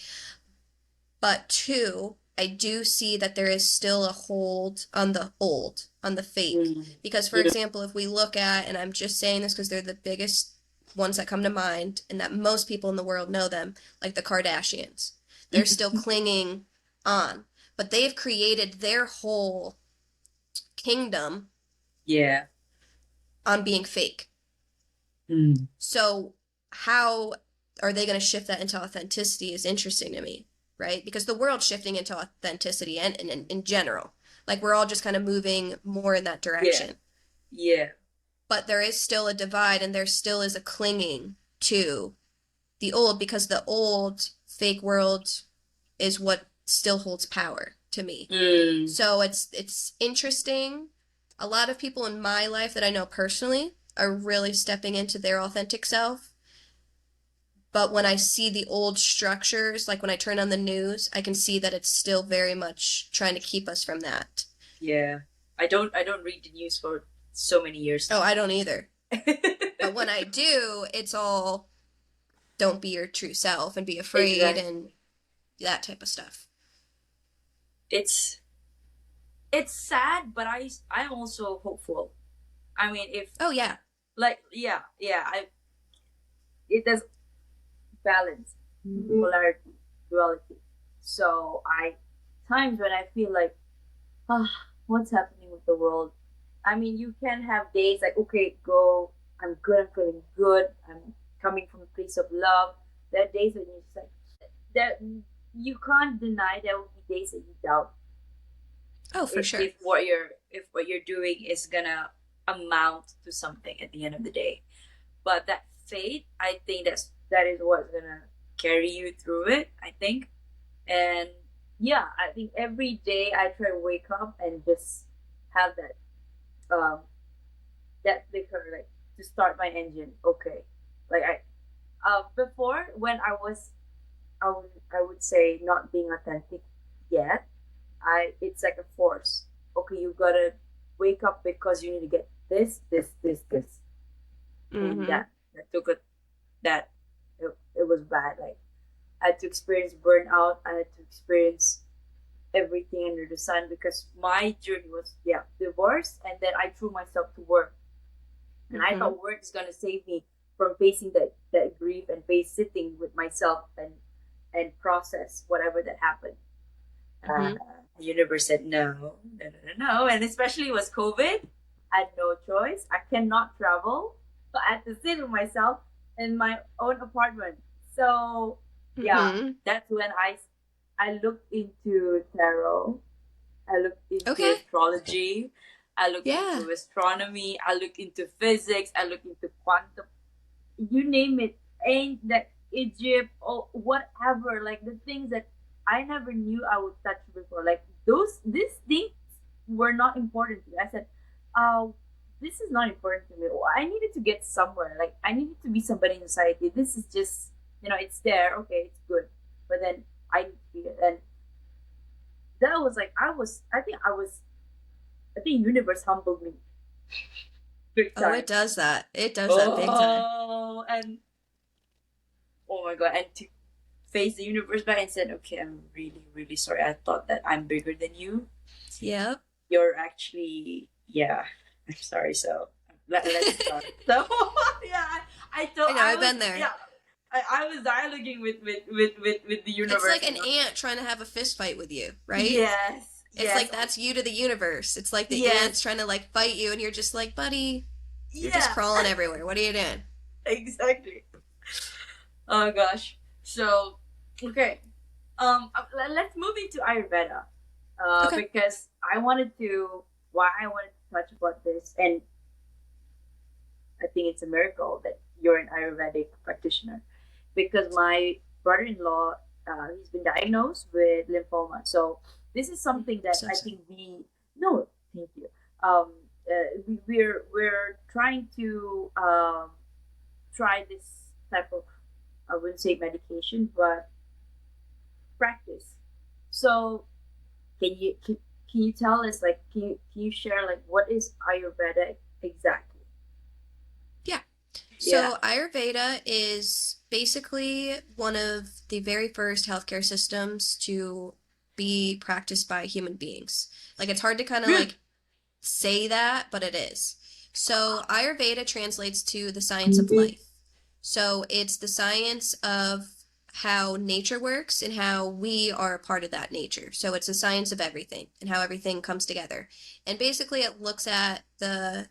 But two, I do see that there is still a hold on the old, on the fake. Mm. Because, for Yeah. example, if we look at, and I'm just saying this because they're the biggest ones that come to mind, and that most people in the world know them, like the Kardashians, they're still clinging on. But they've created their whole kingdom Yeah. on being fake. Mm. So, how are they going to shift that into authenticity is interesting to me, right? Because the world's shifting into authenticity, and in general. Like, we're all just kind of moving more in that Yeah. direction. Yeah. But there is still a divide, and there still is a clinging to the old, because the old fake world is what still holds power to me. Mm. So it's interesting. A lot of people in my life that I know personally are really stepping into their authentic self. But when I see the old structures, like when I turn on the news, I can see that it's still very much trying to keep us from that. Yeah. I don't read the news for so many years Oh, now. I don't either. But when I do, it's all don't be your true self and be afraid and Exactly. that type of stuff. It's it's sad, but I'm also hopeful. I mean, if Oh, yeah. like yeah, I it does balance, polarity, duality. So I times when I feel like, ah, what's happening with the world? I mean, you can have days like, okay, go, I'm good, I'm feeling good, I'm coming from a place of love. There are days when you're just like, that you can't deny there will be days that you doubt Oh, for sure. if what you're doing is gonna amount to something at the end of the day. But that faith, I think that is what's gonna carry you through it, I think. And yeah, I think every day I try to wake up and just have um that flicker, like, to start my engine. Okay, like I before, when I would say not being authentic yet, I it's like a force. Okay, you gotta wake up because you need to get this, and Mm-hmm. that took a that it was bad. Like, I had to experience burnout. I had to experience everything under the sun because my journey was, yeah, divorce, and then I threw myself to work, and I Mm-hmm. thought work is gonna save me from facing that grief and face sitting with myself and process whatever that happened. Uh, Mm-hmm. the universe said no, no, no, no, no, and especially it was COVID. I had no choice. I cannot travel, so I had to sit with myself in my own apartment. So yeah, Mm-hmm. that's when I looked into tarot. I looked into Okay. astrology. I looked Yeah. into astronomy. I looked into physics. I looked into quantum, you name it, ain't that Egypt or whatever, like the things that I never knew I would touch before. Like these things were not important to me. I said, this is not important to me. Oh, I needed to get somewhere. Like I needed to be somebody in society. This is just, it's there. Okay, it's good. But then I need to be it. And that was like, I think universe humbled me big Oh, time. it does that. It does that big time. Oh, and oh my god, and to face the universe back and said, okay, I'm really, really sorry. I thought that I'm bigger than you. Yep. You're actually, yeah, I'm sorry. So let's start. So yeah, I I thought know, I I've was, been there. yeah, I was dialoguing with the It's universe, like an ant trying to have a fist fight with you, right? yes, It's like yes, that's you to the universe. It's like the yes, ants trying to like fight you and you're just like, buddy, you're just yeah, crawling everywhere. What are you doing? exactly. Oh gosh. So okay, let's move into Ayurveda, Okay. because why I wanted to touch about this, and I think it's a miracle that you're an Ayurvedic practitioner, because my brother-in-law, he's been diagnosed with lymphoma. So this is something that So I sorry. think we no, thank you. We're trying to try this type of, I wouldn't say medication, but practice. So can you tell us, like, can you share, like, what is Ayurveda exactly? Yeah. Yeah. So Ayurveda is basically one of the very first healthcare systems to be practiced by human beings. Like it's hard to kind of Really? like say that, but it is. So Ayurveda translates to the science of life. So it's the science of how nature works and how we are a part of that nature. So it's a science of everything and how everything comes together. And basically it looks at the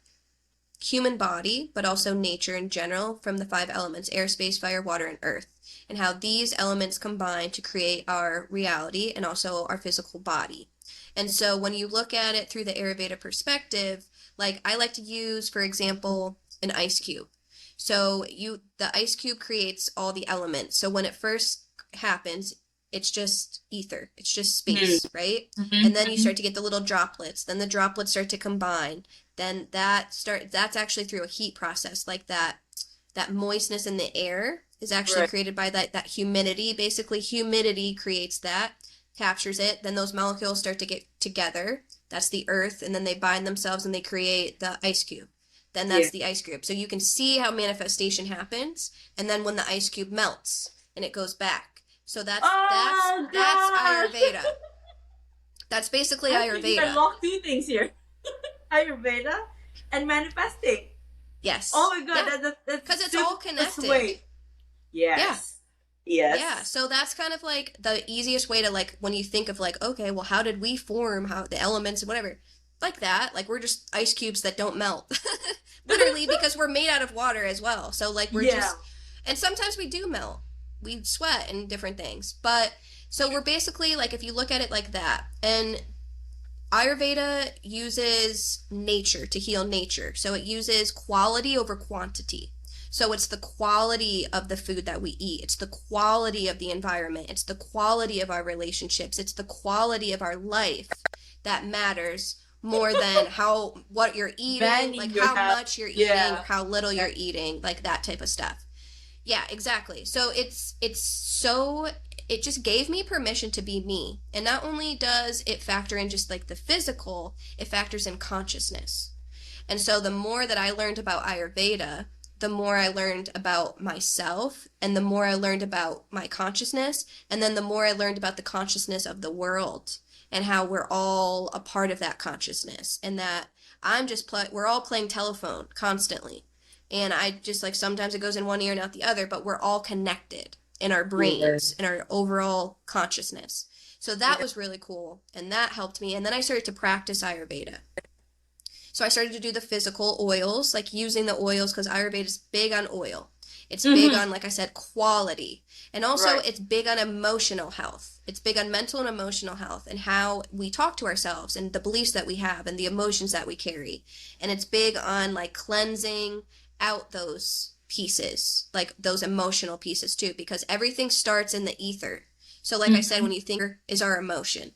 human body, but also nature in general from the five elements air, space, fire, water, and earth, and how these elements combine to create our reality and also our physical body. And so when you look at it through the Ayurveda perspective, like I like to use, for example, an ice cube. So the ice cube creates all the elements. So when it first happens, it's just ether. It's just Mm. space, right? And then you Mm-hmm. start to get the little droplets. Then the droplets start to combine. Then that's actually through a heat process, like that moistness in the air is actually Right. created by that humidity. Basically, humidity creates that, captures it. Then those molecules start to get together. That's the earth, and then they bind themselves and they create the ice cube. Then Yeah. that's the ice cube. So you can see how manifestation happens, and then when the ice cube melts and it goes back. So Oh that's gosh. Ayurveda. That's basically I think you Ayurveda. unlocked two things here. Ayurveda and manifesting. Oh Yes. my god, Yeah. that's Because it's all simplest connected. way. Yeah. Yes. Yeah, Yes. so that's kind of like the easiest way to like when you think of like, okay, well, how did we form how the elements and whatever? Like that, like we're just ice cubes that don't melt. Literally because we're made out of water as well. So like we're Yeah. just and sometimes we do melt. We sweat and different things. But so we're basically like if you look at it like that. And Ayurveda uses nature to heal nature. So it uses quality over quantity. So it's the quality of the food that we eat. It's the quality of the environment. It's the quality of our relationships. It's the quality of our life that matters more than what you're eating, Banging like your how hat. much you're eating, Yeah. or how little you're eating, like that type of stuff. Yeah, exactly. So it just gave me permission to be me. And not only does it factor in just like the physical, it factors in consciousness. And so the more that I learned about Ayurveda, the more I learned about myself and the more I learned about my consciousness and then the more I learned about the consciousness of the world and how we're all a part of that consciousness and that we're all playing telephone constantly. And I just like sometimes it goes in one ear and out the other, but we're all connected in our Yeah. brains, in our overall consciousness. So that Yeah. was really cool and that helped me. And then I started to practice Ayurveda. So I started to do the physical oils, like using the oils because Ayurveda is big on oil. It's big Mm-hmm. on, like I said, quality. And also, Right. it's big on emotional health. It's big on mental and emotional health and how we talk to ourselves and the beliefs that we have and the emotions that we carry. And it's big on like cleansing out those pieces, like those emotional pieces too, because everything starts in the ether. So, like I said, Mm-hmm. when you think is our emotion,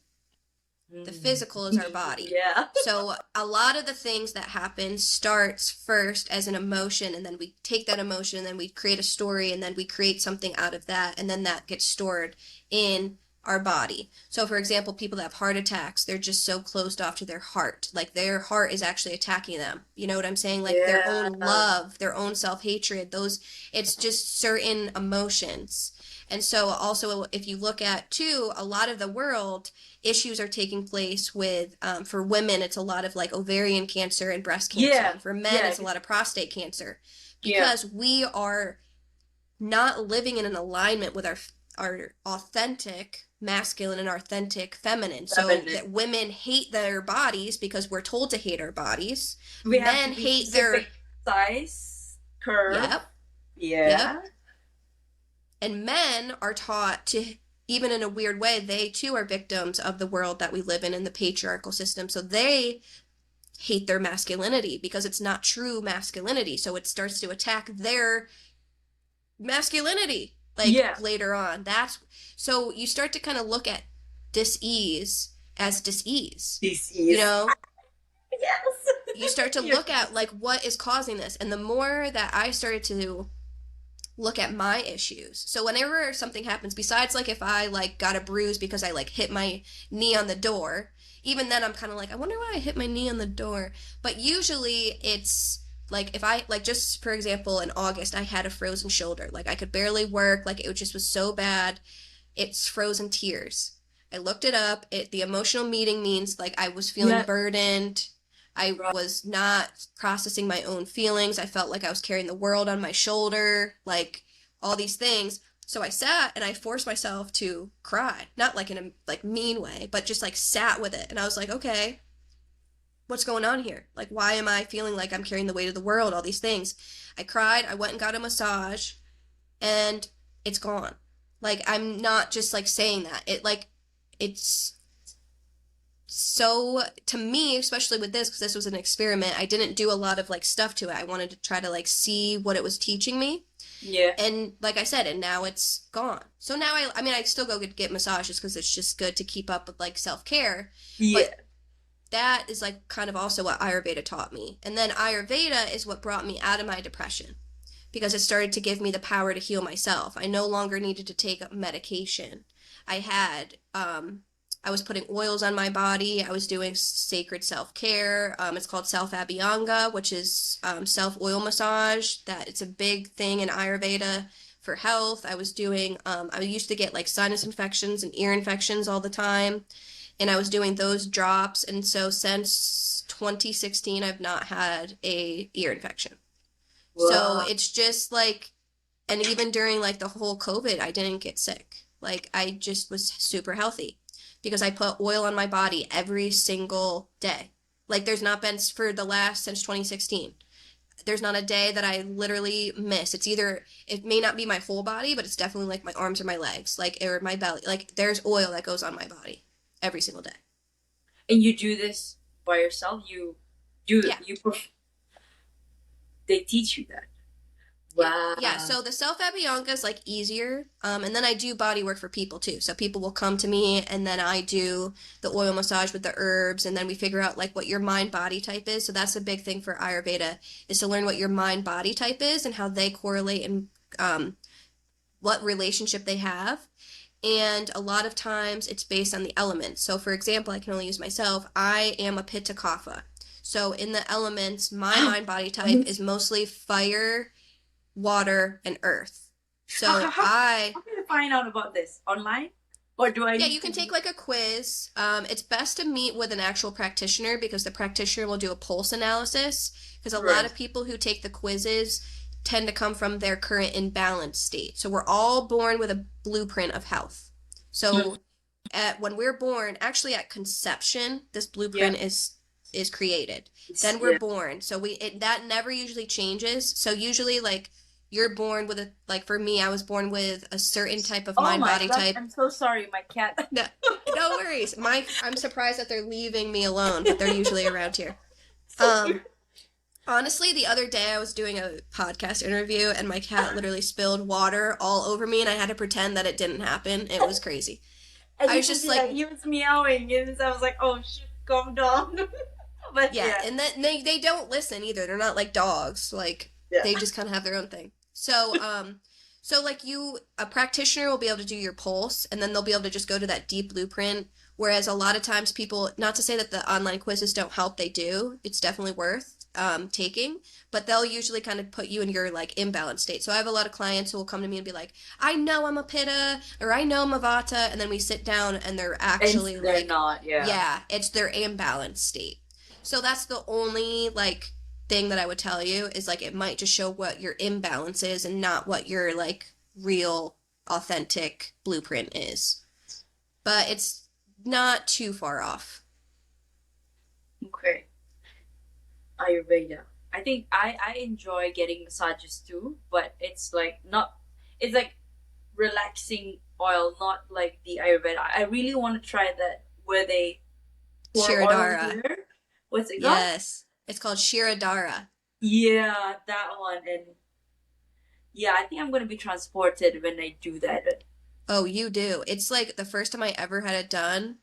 the physical is our body. Yeah. So a lot of the things that happen starts first as an emotion and then we take that emotion and then we create a story and then we create something out of that and then that gets stored in our body. So for example, people that have heart attacks, they're just so closed off to their heart. Like their heart is actually attacking them. You know what I'm saying? Like their Yeah. own love, their own self-hatred, it's just certain emotions. And so also if you look at too, a lot of the world issues are taking place with for women it's a lot of like ovarian cancer and breast cancer Yeah. and for men Yeah. it's a lot of prostate cancer Yeah. because we are not living in an alignment with our authentic masculine and authentic feminine so Feminine. that women hate their bodies because we're told to hate our bodies. We have to Men be hate their specific size, curve. yep Yeah. yep and men are taught to even in a weird way they too are victims of the world that we live in the patriarchal system so they hate their masculinity because it's not true masculinity so it starts to attack their masculinity like Yeah. later on that's so you start to kind of look at dis-ease as dis-ease This you is know yes. you start to Yeah. look at like what is causing this and the more that I started to look at my issues. So whenever something happens, besides like if I like got a bruise because I like hit my knee on the door, even then I'm kind of like, I wonder why I hit my knee on the door. But usually it's like if I like just for example in August I had a frozen shoulder. Like I could barely work, like it just was so bad. It's frozen tears. I looked it up. The emotional meeting means like I was feeling Yeah. burdened. I Right. was not processing my own feelings. I felt like I was carrying the world on my shoulder, like all these things. So I sat and I forced myself to cry, not like in a like mean way, but just like sat with it. And I was like, okay, what's going on here? Like, why am I feeling like I'm carrying the weight of the world? All these things. I cried. I went and got a massage, and it's gone. Like I'm not just like saying that. It's so to me especially with this because this was an experiment I didn't do a lot of like stuff to it I wanted to try to like see what it was teaching me Yeah. And like I said, and now it's gone. So now I mean, I still go get massages because it's just good to keep up with like self care. Yeah. But that is like kind of also what Ayurveda taught me. And then Ayurveda is what brought me out of my depression because it started to give me the power to heal myself. I no longer needed to take medication. I had, I was putting oils on my body. I was doing sacred self care. It's called self abhyanga, which is self oil massage. That it's a big thing in Ayurveda for health. I was doing. I used to get like sinus infections and ear infections all the time, and I was doing those drops. And so since 2016, I've not had a ear infection. So Wow. it's just like, and even during like the whole COVID, I didn't get sick. Like I just was super healthy because I put oil on my body every single day. Like there's not been for the last since 2016. There's not a day that I literally miss. It's either it may not be my whole body, but it's definitely like my arms or my legs, like or my belly. Like there's oil that goes on my body every single day. And you do this by yourself? Yeah. They teach you that. Yeah. Yeah. Wow. So the self Abhyanga is like easier. And then I do body work for people too. So people will come to me and then I do the oil massage with the herbs and then we figure out like what your mind body type is. So that's a big thing for Ayurveda is to learn what your mind body type is and how they correlate and what relationship they have. And a lot of times it's based on the elements. So for example, I can only use myself. I am a Pitta Kapha. So in the elements, my mind body type is mostly fire, water, and earth. So How can I find out about this? Online? Or do I yeah, need you to can take be like a quiz. It's best to meet with an actual practitioner because the practitioner will do a pulse analysis. Because a lot right? of people who take the quizzes tend to come from their current imbalanced state. So we're all born with a blueprint of health. Mm. So when we're born, actually at conception, this Yeah. blueprint is created. Then we're Yeah. born. So that never usually changes. So usually like you're born with a like for me, I was born with a certain type of Oh mind my body gosh, type. I'm so sorry, my cat. No, no worries. I'm surprised that they're leaving me alone, but they're usually around here. So Um, cute. Honestly, the other day I was doing a podcast interview and my cat literally spilled water all over me and I had to pretend that it didn't happen. It was crazy. And I you was can just see like like, he was meowing, and I was like, oh shit, calm down. But yeah, yeah, and then they don't listen either. They're not like dogs. Like yeah. they just kind of have their own thing. So like a practitioner will be able to do your pulse and then they'll be able to just go to that deep blueprint. Whereas a lot of times people, not to say that the online quizzes don't help, they do. It's definitely worth taking, but they'll usually kind of put you in your like imbalanced state. So I have a lot of clients who will come to me and be like, I know I'm a Pitta or I know I'm a Vata, and then we sit down and they're And actually they're like, not, yeah. yeah, it's their imbalanced state. So that's the only like thing that I would tell you is like it might just show what your imbalance is and not what your like real authentic blueprint is. But it's not too far off. Okay. Ayurveda. I think I enjoy getting massages too, but it's like not it's like relaxing oil, not like the Ayurveda. I really want to try that where they pour oil Shirodara. here. What's it called? Yes. It's called Shirodara. Yeah, that one. And yeah, I think I'm gonna be transported when I do that. Oh, you do. It's like the first time I ever had it done,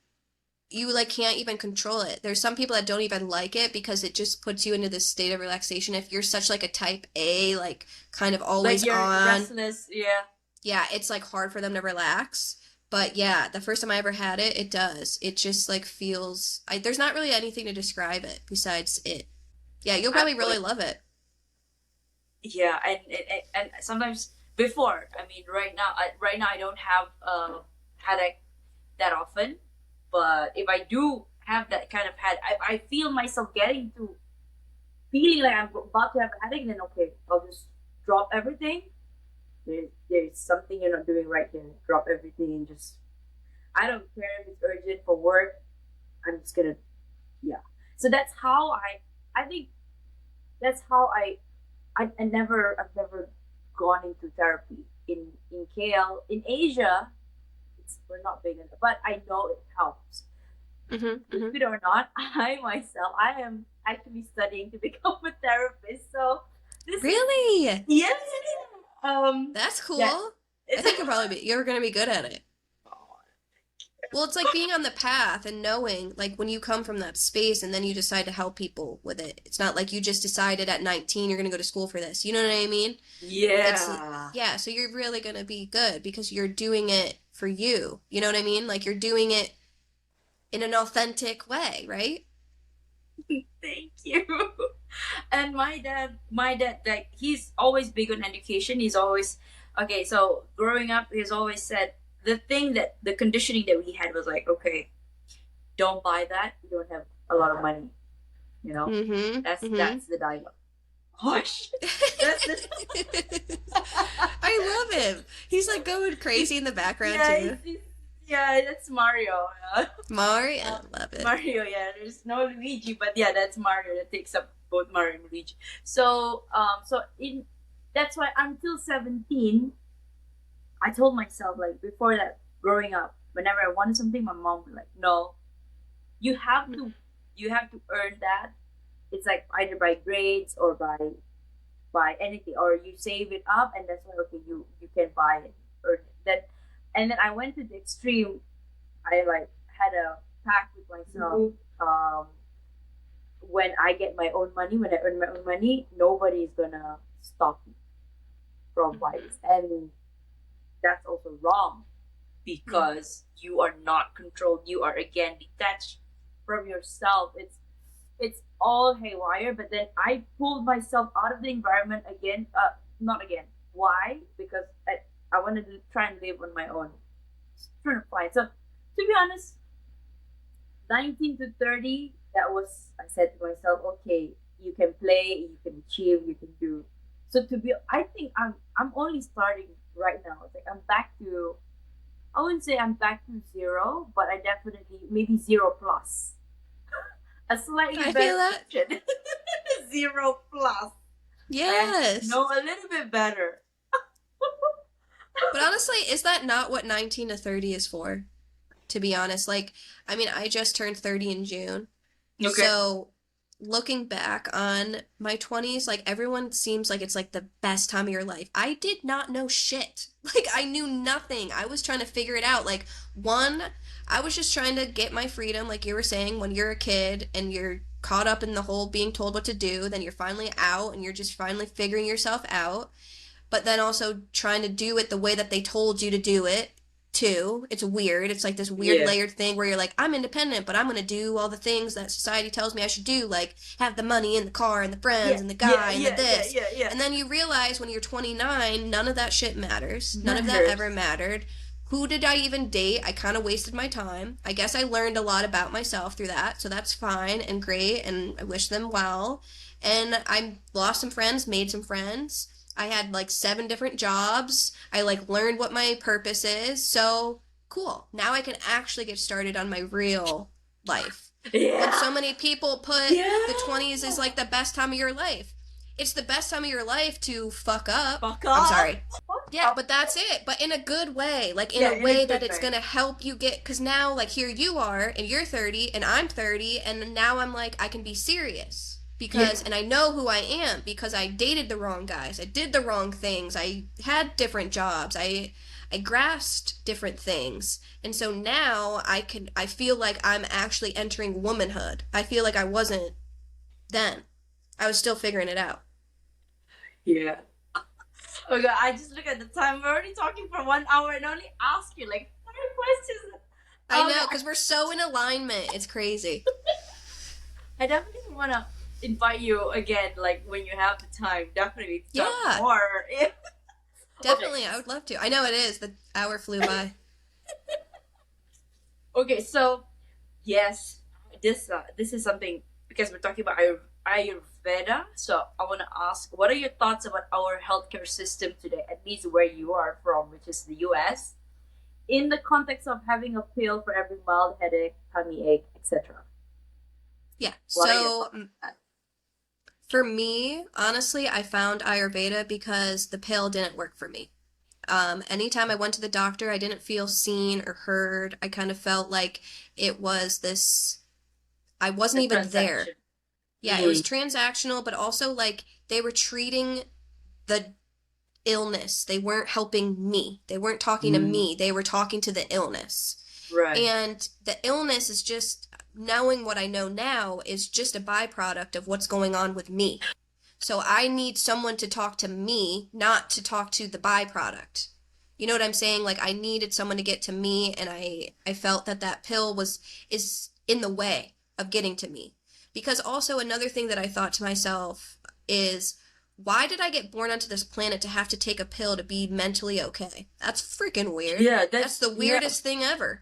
you like can't even control it. There's some people that don't even like it because it just puts you into this state of relaxation. If you're such like a type A, like kind of Like always you're on, restless, yeah. yeah, it's like hard for them to relax. But yeah, the first time I ever had it, it does. It just like feels there's not really anything to describe it besides it. Yeah, you'll I'm probably gonna really love it. yeah, and sometimes before, I mean, right now I don't have headache that often, but if I do have that kind of head, I feel myself getting to feeling like I'm about to have a headache. Then okay, I'll just drop everything. There's something you're not doing right. Then drop everything and just I don't care if it's urgent for work. I'm just gonna yeah. So that's how I think that's how I've never gone into therapy in KL in Asia. We're not big enough, but I know it helps. Mm-hmm, Believe mm-hmm. it or not, I myself I am actually studying to become a therapist. So this is Really? yes, That's Yeah. cool. I It's think you're gonna be good at it. Well, it's like being on the path and knowing, like when you come from that space and then you decide to help people with it. It's not like you just decided at 19 you're gonna go to school for this. You know what I mean? It's yeah. yeah, so you're really gonna be good because you're doing it for you. You know what I mean? Like you're doing it in an authentic way, right? Thank you. And my dad, like he's always big on education. He's always okay. So growing up, he's always said the conditioning that we had was like, okay, don't buy that. You don't have a lot of money. You know, Mm-hmm. Mm-hmm. that's the dialogue. Hush. That's the I love him. He's like going crazy in the background yeah, too. yeah. That's Mario. Mario, Uh, love it. Mario, yeah. There's no Luigi, but yeah, that's Mario. That takes up both Mario and Luigi. So in that's why until 17, I told myself like before that, growing up, whenever I wanted something, my mom was like, "No, you have to, you have to earn that. It's like either by grades or by anything, or you save it up, and that's why okay, you can buy it or that." And then I went to the extreme. I like had a pact with myself. Um, when I get my own money, when I earn my own money, nobody is gonna stop me from buying this. And that's also wrong because you are not controlled. You are again detached from yourself. It's all haywire. But then I pulled myself out of the environment again. Not again. Why? Because I wanted to try and live on my own. Just trying to find. So to be honest, 19 to 30, that was, I said to myself, okay, you can play, you can achieve, you can do. So to be, I think I'm only starting right now. It's like I'm back to, I wouldn't say I'm back to zero, but I definitely, maybe zero plus. A slightly I feel better that. version. Zero plus. And Yes. no, a little bit better. But honestly, is that not what 19 to 30 is for? To be honest, like, I mean, I just turned 30 in June. Okay. So, looking back on my 20s, like, everyone seems like it's like the best time of your life. I did not know shit. Like, I knew nothing. I was trying to figure it out. Like, one, I was just trying to get my freedom, like you were saying, when you're a kid and you're caught up in the whole being told what to do, then you're finally out and you're just finally figuring yourself out, but then also trying to do it the way that they told you to do it too. It's weird. It's like this weird Yeah. layered thing where you're like, I'm independent, but I'm gonna do all the things that society tells me I should do, like have the money and the car and the friends Yeah. and the Yeah. guy and the Yeah. Yeah. this. Yeah. Yeah. And then you realize when you're 29, none of that shit matters. None of that Matters. ever mattered. Who did I even date? I kind of wasted my time. I guess I learned a lot about myself through that, so that's fine and great, and I wish them well. And I lost some friends, made some friends. I had like 7 different jobs. I like learned what my purpose is. So cool. Now I can actually get started on my real life. When Yeah. so many people put Yeah. the 20s is like the best time of your life. It's the best time of your life to fuck up. Fuck I'm off. sorry. Yeah, but that's it. But in a good way. Like in Yeah, a in a way that good it's way. going to help you get. Because now, like, here you are, and you're 30, and I'm 30, and now I'm like, I can be serious. Yeah. Because, and I know who I am because I dated the wrong guys. I did the wrong things. I had different jobs. I grasped different things. And so now I feel like I'm actually entering womanhood. I feel like I wasn't then. I was still figuring it out. Yeah. Oh god, I just look at the time. We're already talking for 1 hour and only ask you like 5 questions. I Oh, know, God. because we're so in alignment. It's crazy. I definitely want to invite you again, like when you have the time. Definitely to talk Yeah, more. Yeah. Okay. definitely. I would love to. I know it is. The hour flew by. Okay. So yes, this is something because we're talking about Ayurveda. So I want to ask, what are your thoughts about our healthcare system today? At least where you are from, which is the U.S. In the context of having a pill for every mild headache, tummy ache, etc. Yeah. What are your So thoughts on that? for me, honestly, I found Ayurveda because the pill didn't work for me. Anytime I went to the doctor, I didn't feel seen or heard. I kind of felt like it was this, I The wasn't even there. transaction. Yeah, it was Mm. transactional, but also like they were treating the illness. They weren't helping me. They weren't talking to Mm. me. They were talking to the illness. Right. And the illness is just knowing what I know now is just a byproduct of what's going on with me. So I need someone to talk to me, not to talk to the byproduct. You know what I'm saying? Like I needed someone to get to me, and I felt that that pill is in the way of getting to me. Because also another thing that I thought to myself is, why did I get born onto this planet to have to take a pill to be mentally okay? That's freaking weird. Yeah, That's the yeah, weirdest thing ever.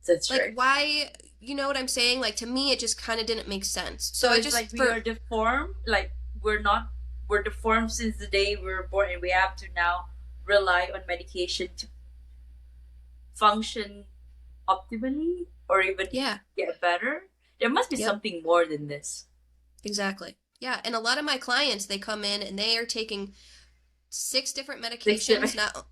that's Like right. why, you know what I'm saying? Like to me it just kind of didn't make sense. So So I it's like just we for are deformed. Like we're not. We're deformed since the day we were born, and we have to now rely on medication to function optimally or even yeah, get better. There must be yep. something more than this. Exactly. Yeah, and a lot of my clients, they come in and they are taking six different Six medications, different. not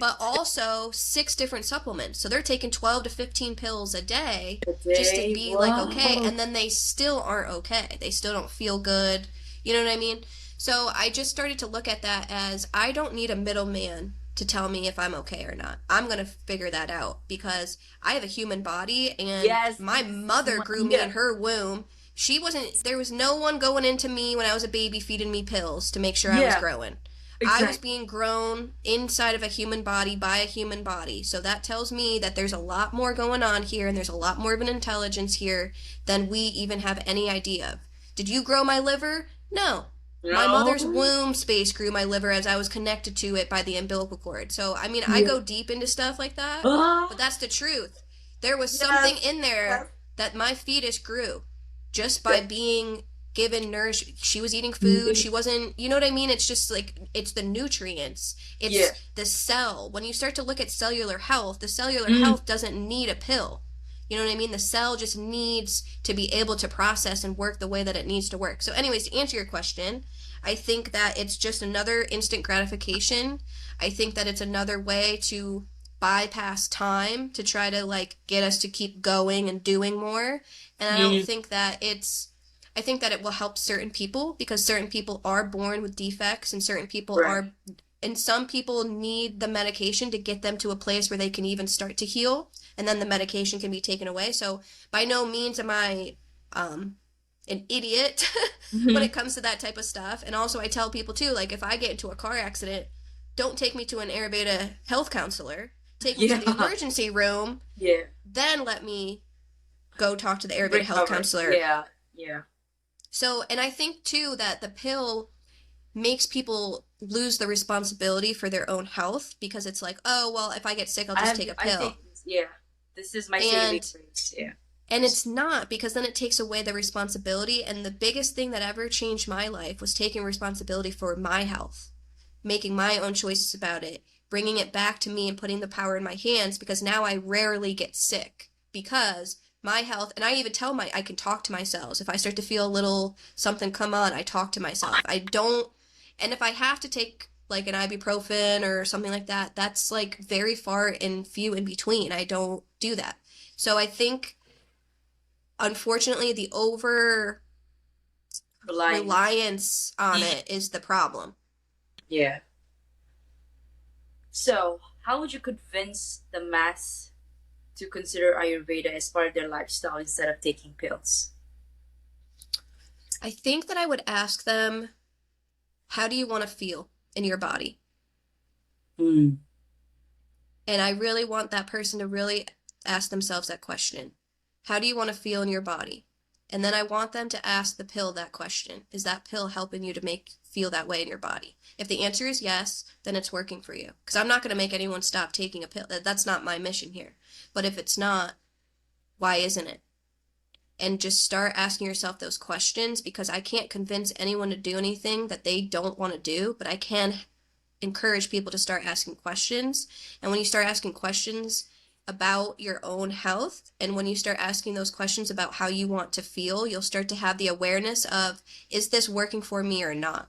but also six different supplements. So they're taking 12 to 15 pills a day A just to day. be like okay, Wow. and then they still aren't okay. They still don't feel good. You know what I mean? So I just started to look at that as I don't need a middleman to tell me if I'm okay or not. I'm going to figure that out because I have a human body and Yes. my mother grew me Yeah. in her womb. She wasn't, there was no one going into me when I was a baby feeding me pills to make sure I was Yeah. growing. I was Exactly. being grown inside of a human body by a human body. So that tells me that there's a lot more going on here and there's a lot more of an intelligence here than we even have any idea of. Did you grow my liver? No. My mother's No. womb space grew my liver as I was connected to it by the umbilical cord. So, I mean, I Yeah. go deep into stuff like that, but Ah. that's the truth. There was Yes. something in Yes. there that my fetus grew just by That- being given nourish. She was eating food. yeah. She wasn't, you know what I mean? It's just like it's the nutrients. Yeah. It's the cell. When you start to look at cellular health, the cellular Mm. health doesn't need a pill. You know what I mean? The cell just needs to be able to process and work the way that it needs to work. So anyways, to answer your question, I think that it's just another instant gratification. I think that it's another way to bypass time to try to like get us to keep going and doing more. And I don't Mm. think that I think that it will help certain people because certain people are born with defects and certain people Right. are, and some people need the medication to get them to a place where they can even start to heal, and then the medication can be taken away. So by no means am I an idiot when Mhm. it comes to that type of stuff. And also I tell people too, like if I get into a car accident, don't take me to an Ayurveda health counselor. Take me to the Yeah. emergency room, Yeah. then let me go talk to the Ayurveda health Recover. counselor. Yeah. Yeah. So, and I think too that the pill makes people lose the responsibility for their own health because it's like, oh, well, if I get sick, I'll I just have. take a I pill. take this. Yeah. This is my saving And grace. Yeah. and it's not because then it takes away the responsibility. And the biggest thing that ever changed my life was taking responsibility for my health, making my own choices about it, bringing it back to me and putting the power in my hands because now I rarely get sick because my health, and I even tell I can talk to myself. If I start to feel a little something come on, I talk to myself. I don't, and if I have to take like an ibuprofen or something like that, that's like very far and few in between. I don't do that. So I think, unfortunately, the over Reliance. reliance on it is the problem. Yeah. So, how would you convince the mass to consider Ayurveda as part of their lifestyle instead of taking pills? I think that I would ask them, how do you want to feel in your body? Mm. And I really want that person to really ask themselves that question. How do you want to feel in your body? And then I want them to ask the pill that question. Is that pill helping you to make feel that way in your body? If the answer is yes, then it's working for you. Because I'm not going to make anyone stop taking a pill. That's not my mission here. But if it's not, why isn't it? And just start asking yourself those questions because I can't convince anyone to do anything that they don't want to do, but I can encourage people to start asking questions. And when you start asking questions about your own health, and when you start asking those questions about how you want to feel, you'll start to have the awareness of, is this working for me or not?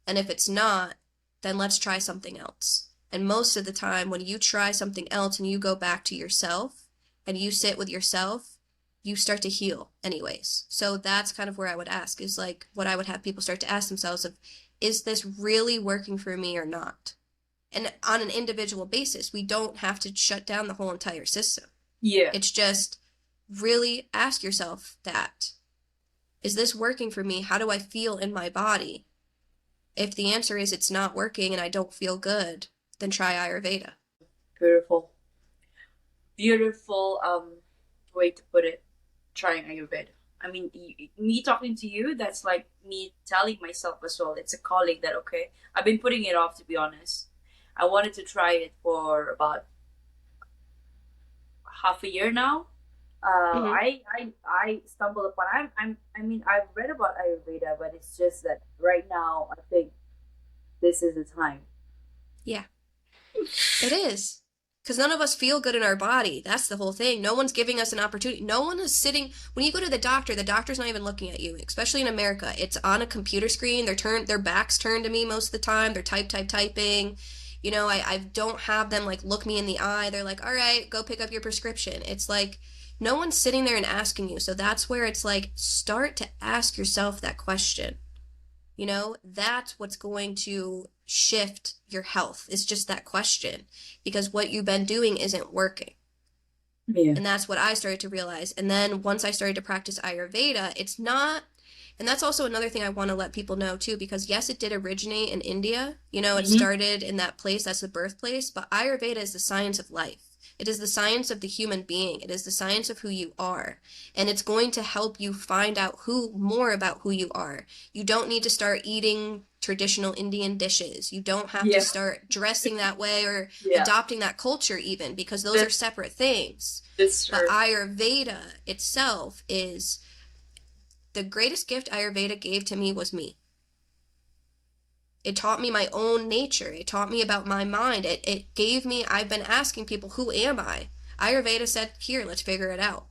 And if it's not, then let's try something else. And most of the time, when you try something else and you go back to yourself and you sit with yourself, you start to heal anyways. So that's kind of where I would ask, is like what I would have people start to ask themselves of, is this really working for me or not? And on an individual basis, we don't have to shut down the whole entire system. Yeah. It's just really ask yourself that. Is this working for me? How do I feel in my body? If the answer is it's not working and I don't feel good, then try Ayurveda. Beautiful. Beautiful way to put it. Trying Ayurveda. I mean, me talking to you, that's like me telling myself as well. It's a calling that, okay, I've been putting it off, to be honest. I wanted to try it for about half a year now. Mm-hmm. I stumbled upon. I mean, I've read about Ayurveda, but it's just that right now I think this is the time. Yeah, it is. Because none of us feel good in our body. That's the whole thing. No one's giving us an opportunity. No one is sitting. When you go to the doctor's not even looking at you, especially in America. It's on a computer screen. Their backs turned to me most of the time. They're typing. You know, I don't have them like look me in the eye. They're like, all right, go pick up your prescription. It's like no one's sitting there and asking you. So that's where it's like start to ask yourself that question. You know, that's what's going to shift your health. It's just that question because what you've been doing isn't working. Yeah. And that's what I started to realize. And then once I started to practice Ayurveda, it's not, and that's also another thing I want to let people know too, because yes, it did originate in India. You know, it Mm-hmm. started in that place, that's the birthplace, but Ayurveda is the science of life. It is the science of the human being. It is the science of who you are. And it's going to help you find out more about who you are. You don't need to start eating traditional Indian dishes. You don't have to Yeah. start dressing that way or Yeah. adopting that culture even because those are That, separate things. that's But true. Ayurveda itself is the greatest gift Ayurveda gave to me was me. It taught me my own nature. It taught me about my mind. It gave me, I've been asking people, who am I? Ayurveda said, here, let's figure it out.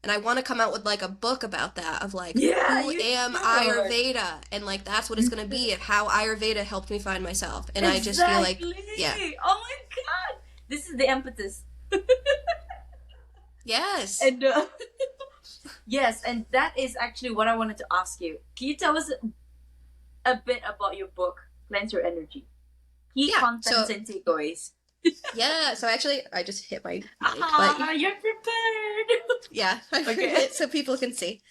And I want to come out with like a book about that of like, Yeah, who you am should. Ayurveda? And like, that's what it's You going to should. be of how Ayurveda helped me find myself. And I just feel like, Exactly. yeah, Oh my God. This is the impetus. yes. And yes, and that is actually what I wanted to ask you. Can you tell us a bit about your book, Cleanse Your Energy? Key Yeah. contents So, and takeaways. yeah. So actually, I just hit my mic, but Ah, you're prepared. yeah, I read Okay. it so people can see.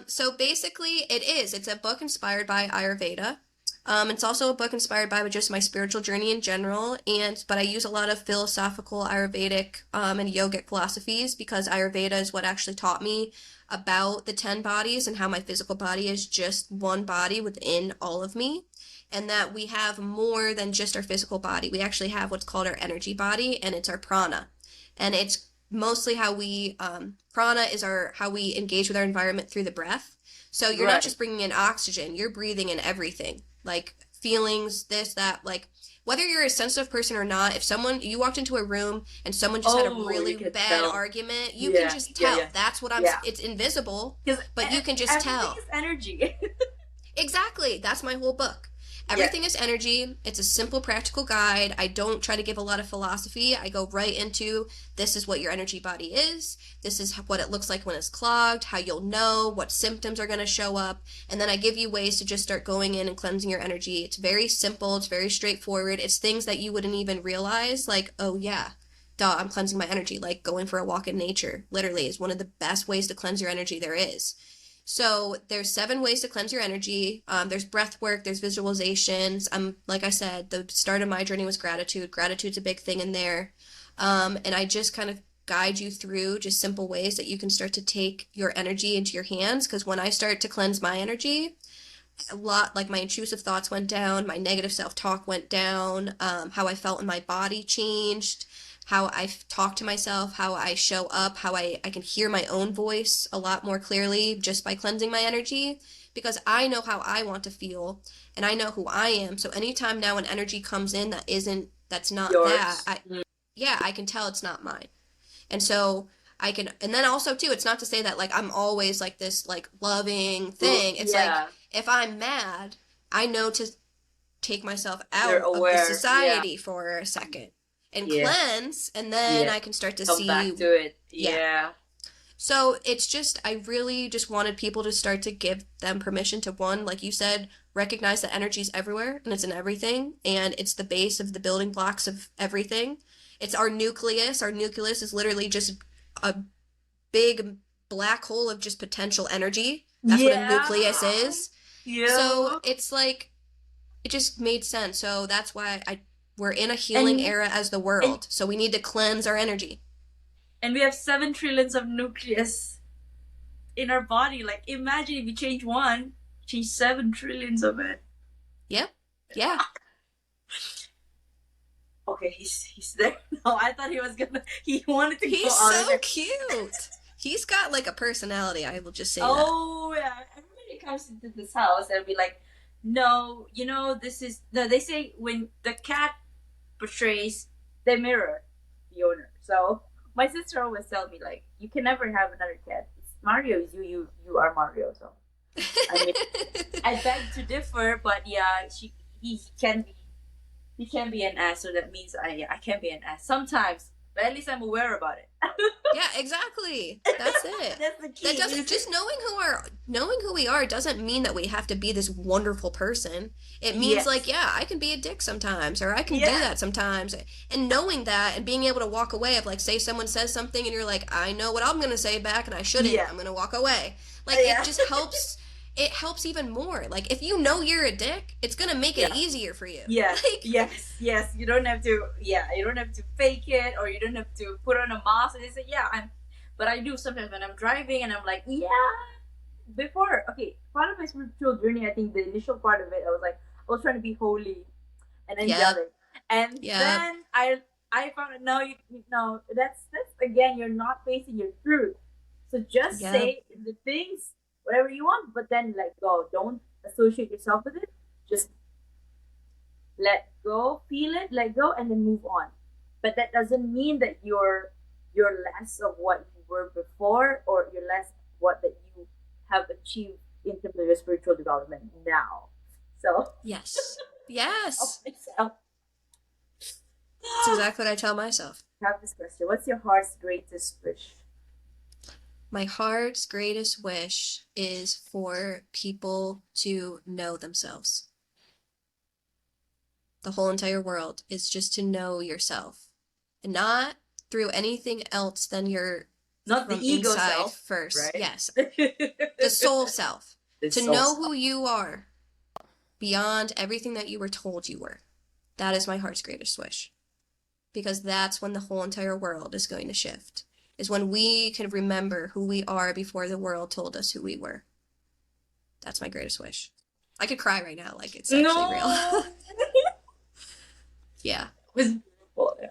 So basically, it's a book inspired by Ayurveda. It's also a book inspired by just my spiritual journey in general, but I use a lot of philosophical Ayurvedic and yogic philosophies because Ayurveda is what actually taught me about the 10 bodies and how my physical body is just one body within all of me, and that we have more than just our physical body. We actually have what's called our energy body, and it's our prana, and it's mostly how we prana is our how we engage with our environment through the breath. So you're not Right. just bringing in oxygen, you're breathing in everything, like feelings, this, that, like whether you're a sensitive person or not, if someone you walked into a room and someone just had a Oh, you really can bad tell. argument, you can Yeah, just yeah, tell. yeah, That's what yeah. it's invisible, Because but you can just everything tell. is energy. Exactly. That's my whole book. Yeah. Everything is energy. It's a simple, practical guide. I don't try to give a lot of philosophy. I go right into this is what your energy body is. This is what it looks like when it's clogged, how you'll know, what symptoms are going to show up. And then I give you ways to just start going in and cleansing your energy. It's very simple. It's very straightforward. It's things that you wouldn't even realize, like, oh, yeah, duh, I'm cleansing my energy. Like going for a walk in nature, literally, is one of the best ways to cleanse your energy there is. So there's 7 ways to cleanse your energy. There's breath work, there's visualizations. Like I said, the start of my journey was gratitude. Gratitude's a big thing in there. And I just kind of guide you through just simple ways that you can start to take your energy into your hands. Because when I start to cleanse my energy, a lot like my intrusive thoughts went down, my negative self-talk went down, how I felt in my body changed, how I talk to myself, how I show up, how I can hear my own voice a lot more clearly just by cleansing my energy because I know how I want to feel and I know who I am. So anytime now an energy comes in that's not that, Yours. Mm. yeah, I can tell it's not mine. And so and then also too, it's not to say that like I'm always like this like loving thing. It's like Yeah. if I'm mad, I know to take myself You're out of the aware. Yeah. society for a second and Yeah. cleanse, and then Yeah. I can start to Come back see, to it. yeah. Yeah. So it's just, I really just wanted people to start to give them permission to one, like you said, recognize that energy is everywhere and it's in everything and it's the base of the building blocks of everything. It's our nucleus. Our nucleus is literally just a big black hole of just potential energy. That's what a Yeah. nucleus is. So Yeah. it's like it just made sense. So that's why I we're in a healing And era as the and world. So we need to cleanse our energy. and we have 7 trillions of nucleus in our body. Like imagine if you change one, change 7 trillions of it. Yep. Yeah. Okay, he's there. No, I thought he was gonna. He wanted to go He's out of so there. cute. He's got like a personality, I will just say that. Oh yeah, and when he comes into this house, I'll be like, no, this is no. They say when the cat portrays, they mirror the owner. So my sister always tell me like, you can never have another cat. It's Mario is you. You are Mario. So I mean, I beg to differ, but yeah, he can be an ass. So that means I can be an ass sometimes. But at least I'm aware about it. Yeah, exactly. That's it. That's the That key. doesn't just knowing who we are doesn't mean that we have to be this wonderful person. It means Yes. like, yeah, I can be a dick sometimes or I can do Yeah. that sometimes. And knowing that and being able to walk away of like say someone says something and you're like, I know what I'm going to say back and I shouldn't. Yeah. I'm going to walk away. Like Yeah. it just helps it helps even more. Like if you know you're a dick, it's going to make it Yeah. easier for you. Yes, Like yes. You don't have to. Yeah, you don't have to fake it, or you don't have to put on a mask. And they say, yeah, I'm. But I do sometimes when I'm driving, and I'm like, yeah. Before, okay, part of my spiritual journey, I think the initial part of it, I was trying to be holy and yeah. angelic, and Yeah. then I found out no, no, that's again, you're not facing your truth. So just Yeah. say the things, whatever you want, but then let go. Don't associate yourself with it. Just let go, feel it, let go, and then move on. But that doesn't mean that you're less of what you were before, or you're less what that you have achieved in terms of your spiritual development now. So Yes. Yes. myself. That's exactly what I tell myself. I have this question. What's your heart's greatest wish? My heart's greatest wish is for people to know themselves. The whole entire world is just to know yourself. And not through anything else than your Not the from ego inside self, first. right? Yes. The soul self. The To soul know self. who you are beyond everything that you were told you were. That is my heart's greatest wish. Because that's when the whole entire world is going to shift. Is when we can remember who we are before the world told us who we were. That's my greatest wish. I could cry right now, like it's actually real. No. Yeah. It was beautiful. Yeah.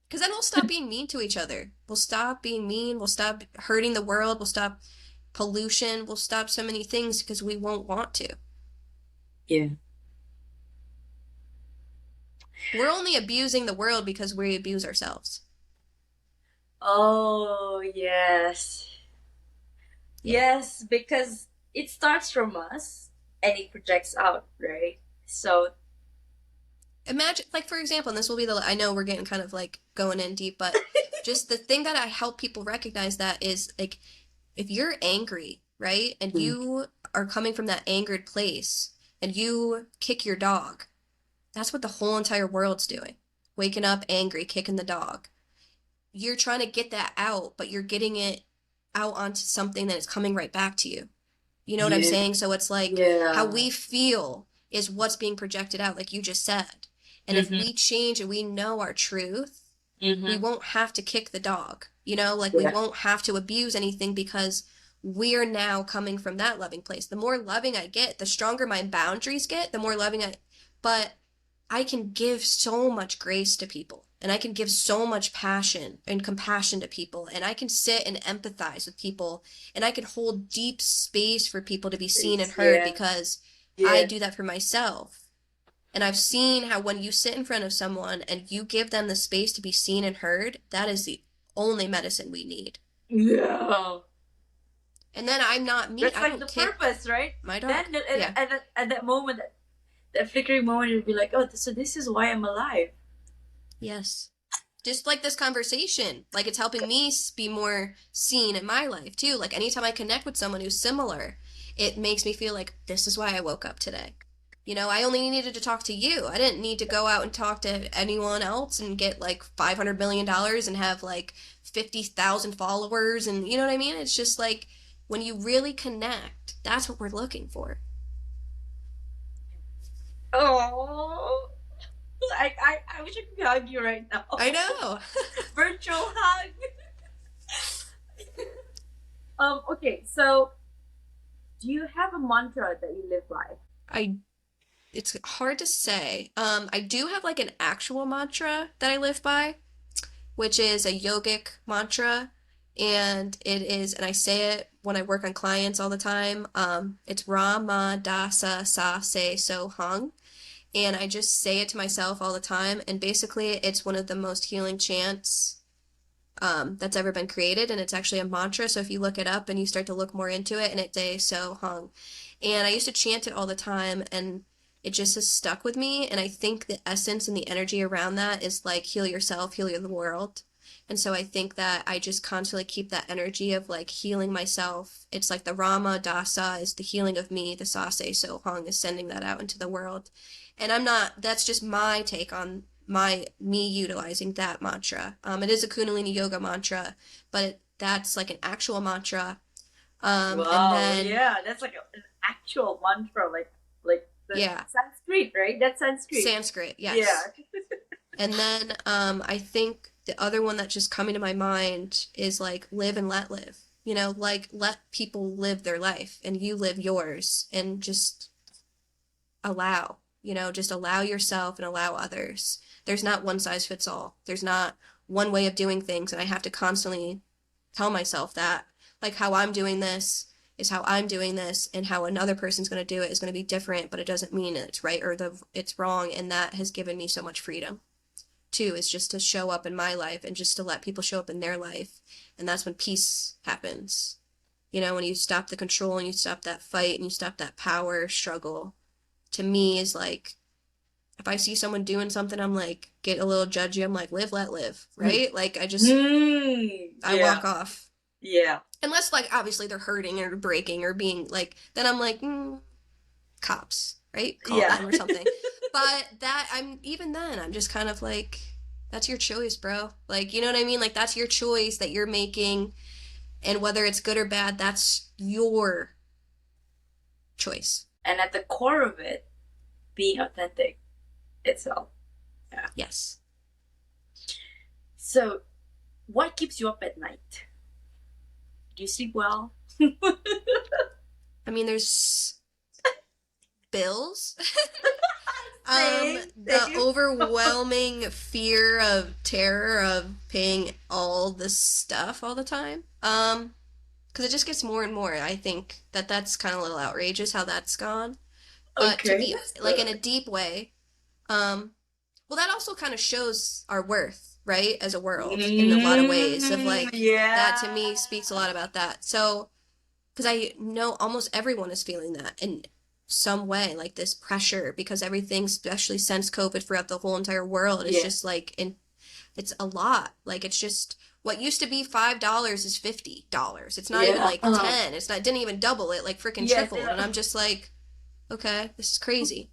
Because then we'll stop being mean to each other. We'll stop being mean. We'll stop hurting the world. We'll stop pollution. We'll stop so many things because we won't want to. Yeah. We're only abusing the world because we abuse ourselves. Oh, yes. Yeah. Yes, because it starts from us and it projects out, right? So, Imagine, like, for example, and this will be I know we're getting kind of like going in deep, but just the thing that I help people recognize that is like, if you're angry, right, and you are coming from that angered place and you kick your dog, that's what the whole entire world's doing. Waking up angry, kicking the dog. You're trying to get that out, but you're getting it out onto something that is coming right back to you. You know what I'm yeah, saying? So it's like how we feel is what's being projected out, like you just said. And if we change and we know our truth, we won't have to kick the dog. You know, like we Yeah. won't have to abuse anything because we're now coming from that loving place. The more loving I get, the stronger my boundaries get, the more loving but I can give so much grace to people and I can give so much passion and compassion to people and I can sit and empathize with people and I can hold deep space for people to be seen and heard Yeah. because Yeah. I do that for myself. And I've seen how when you sit in front of someone and you give them the space to be seen and heard, that is the only medicine we need. Yeah. And then I'm not me. That's I like don't the kick purpose, right? my dog. Then Yeah. at that moment, that flickering moment, you'd be like, oh, so this is why I'm alive. Yes. Just like this conversation, like it's helping me be more seen in my life too. Like anytime I connect with someone who's similar, it makes me feel like this is why I woke up today. I only needed to talk to you. I didn't need to go out and talk to anyone else and get like $500 million and have like 50,000 followers. And you know what I mean? It's just like when you really connect, that's what we're looking for. Oh, I wish I could hug you right now. I know. Virtual hug. Okay, so do you have a mantra that you live by? I It's hard to say. I do have like an actual mantra that I live by, which is a yogic mantra. And I say it when I work on clients all the time. It's Rama Dasa Sa Se So Hung. And I just say it to myself all the time. And basically, it's one of the most healing chants that's ever been created. And it's actually a mantra. So if you look it up and you start to look more into it, and it's a so hung. And I used to chant it all the time. And it just has stuck with me. And I think the essence and the energy around that is like heal yourself, heal the world. And so I think that I just constantly keep that energy of like healing myself. It's like the Rama Dasa is the healing of me, the Sase So Hung is sending that out into the world. And that's just my take on me utilizing that mantra. It is a Kundalini yoga mantra, but that's like an actual mantra. And Wow, then, yeah, that's like an actual mantra, like the yeah, Sanskrit, right? That's Sanskrit. Sanskrit, Yeah. yes. And then I think the other one that's just coming to my mind is like live and let live. Like let people live their life and you live yours and just just allow yourself and allow others. There's not one size fits all. There's not one way of doing things. And I have to constantly tell myself that, like, how I'm doing this is how I'm doing this, and how another person's going to do it is going to be different, but it doesn't mean it's right or it's wrong. And that has given me so much freedom too, is just to show up in my life and just to let people show up in their life. And that's when peace happens. When you stop the control and you stop that fight and you stop that power struggle, to me is like, if I see someone doing something, I'm like, get a little judgy. I'm like, live, let live, right? Like, I Yeah, walk off. yeah, Unless, like, obviously they're hurting or breaking or being like, then I'm like, cops, right? Call yeah. them or something. But even then, I'm just kind of like, that's your choice, bro. Like, you know what I mean? Like, that's your choice that you're making. And whether it's good or bad, that's your choice. And at the core of it, being authentic itself. Yeah. Yes. So, what keeps you up at night? Do you sleep well? I mean, there's bills. Same, The same. overwhelming fear of terror of paying all the stuff all the time. Because it just gets more and more. I think that's kind of a little outrageous how that's gone. But to Okay. be like in a deep way, well, that also kind of shows our worth, right, as a world in a lot of ways. Of like that Yeah. to me speaks a lot about that. So, because I know almost everyone is feeling that in some way, like this pressure, because everything, especially since COVID throughout the whole entire world, is Yeah. just like, it's a lot. Like, it's just what used to be $5 is $50. It's not even Yeah. like 10. It didn't even double it, like freaking Yes. tripled. And I'm just like, okay, this is crazy.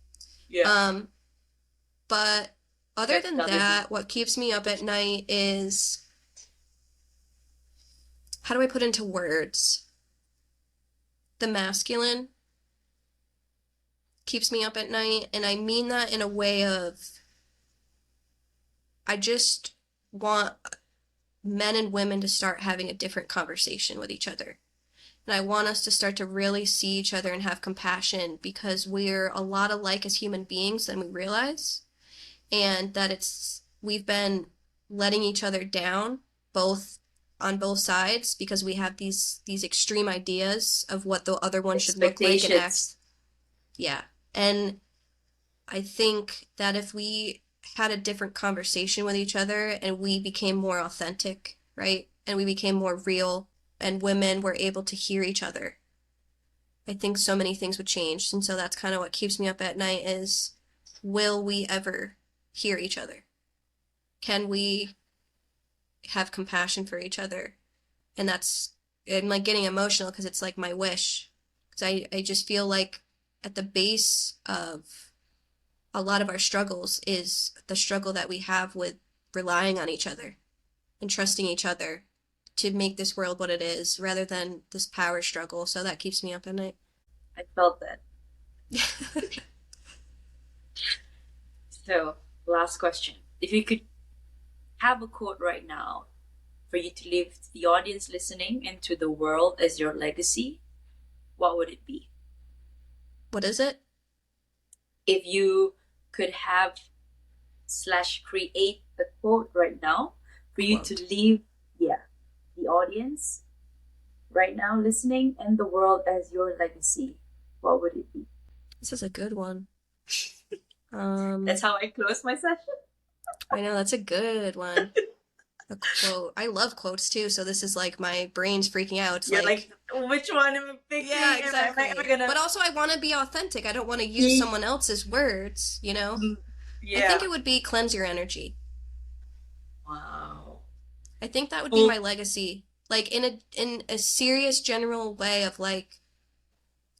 Yeah. But other That's than another thing. that, what keeps me up at night is, how do I put into words? The masculine keeps me up at night, and I mean that in a way of, I just want men and women to start having a different conversation with each other. And I want us to start to really see each other and have compassion, because we're a lot alike as human beings than we realize. And that we've been letting each other down, on both sides, because we have these extreme ideas of what the other one should look like and act. Expectations. Yeah. And I think that if we had a different conversation with each other and we became more authentic, right? And we became more real, and women were able to hear each other, I think so many things would change. And so that's kind of what keeps me up at night is, will we ever hear each other? Can we have compassion for each other? And I'm like getting emotional because it's like my wish. Because I just feel like at the base of a lot of our struggles is the struggle that we have with relying on each other and trusting each other to make this world what it is rather than this power struggle. So that keeps me up at night. I felt that. So, last question. If you could have a quote right now for you to leave the audience listening and to the world as your legacy, what would it be? What is it? If you could have slash create a quote right now for you to leave, the audience right now listening and the world as your legacy, what would it be? This is a good one. That's how I close my session. I know, that's a good one. A quote. I love quotes too, so this is like my brain's freaking out. It's You're like, which one am I picking? yeah, exactly. Am I gonna... But also, I want to be authentic. I don't want to use someone else's words, you know? Yeah. I think it would be cleanse your energy. Wow. I think that would be my legacy. Like in a serious general way of like,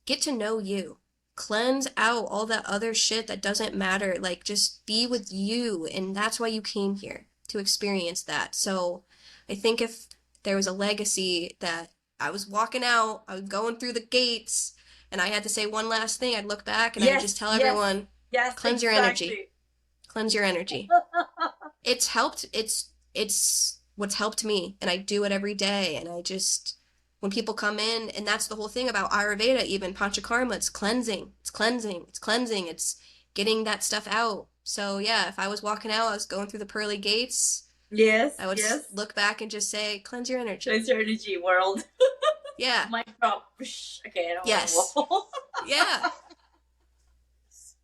get to know you. Cleanse out all that other shit that doesn't matter. Like just be with you, and that's why you came here, to experience that. So I think if there was a legacy that I was walking out, I was going through the gates, and I had to say one last thing, I'd look back and I'd just tell everyone, cleanse your energy. Cleanse your energy. It's helped. It's what's helped me, and I do it every day. And I just, when people come in, and that's the whole thing about Ayurveda, even Panchakarma, it's cleansing. It's cleansing. It's cleansing. It's getting that stuff out. So yeah, if I was walking out, I was going through the pearly gates. Yes. I would look back and just say, cleanse your energy. Cleanse your energy, world. Yeah. Mic drop. Okay, I don't want to Yeah.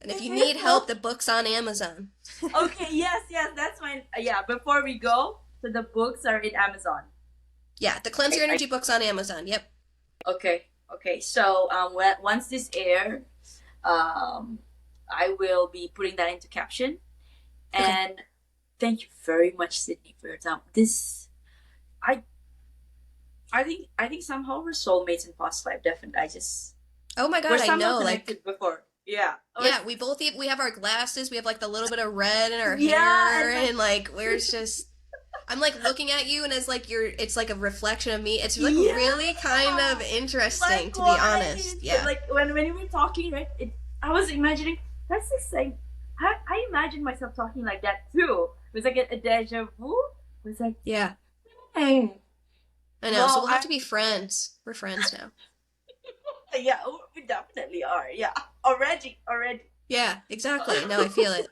And if you need help, the book's on Amazon. Okay, yes, that's fine. Yeah, before we go, so the books are in Amazon. Yeah, the Cleanse Your Energy book's on Amazon. Yep. Okay. So once this airs, I will be putting that into caption. And thank you very much, Sydney, for your time. I think somehow we're soulmates in past life. Definitely, oh my god, I know. Like before. Yeah. Yeah, we have our glasses, we have like the little bit of red in our hair, and like we're just, I'm like looking at you, and it's like it's like a reflection of me. It's like really kind of interesting, to be honest. Yeah. Like when we were talking, right? I was imagining, that's the same. I imagined myself talking like that too. It was like a deja vu. It was like, yeah. Hey. I know, so we'll have to be friends. We're friends now. Yeah, we definitely are. Yeah, already. Yeah, exactly. Now I feel it.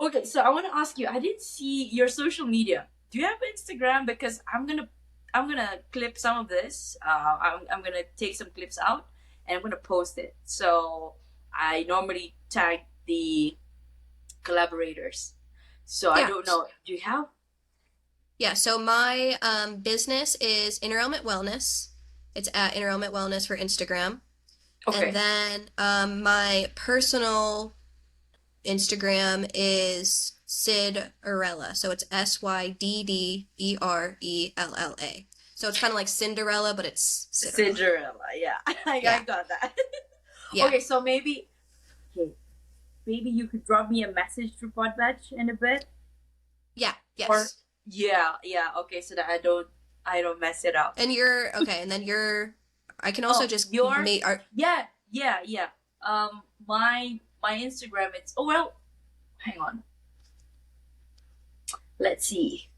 Okay, so I want to ask you. I didn't see your social media. Do you have Instagram? Because I'm gonna clip some of this. I'm gonna take some clips out and I'm gonna post it. So I normally tag the collaborators. So I don't know. Do you have? Yeah. So my business is Inner Element Wellness. It's at Inner Element Wellness for Instagram. Okay. And then my personal Instagram is Sid Arella. So it's SYDDERELLA. So it's kind of like Cinderella, but it's Cinderella. Yeah. I got that. Yeah. Okay, so maybe you could drop me a message through Podbatch in a bit. Yeah. Yes. Or, yeah. Okay, so that I don't mess it up. And you're okay, and then I can also just make our yeah. My Instagram, it's hang on. Let's see.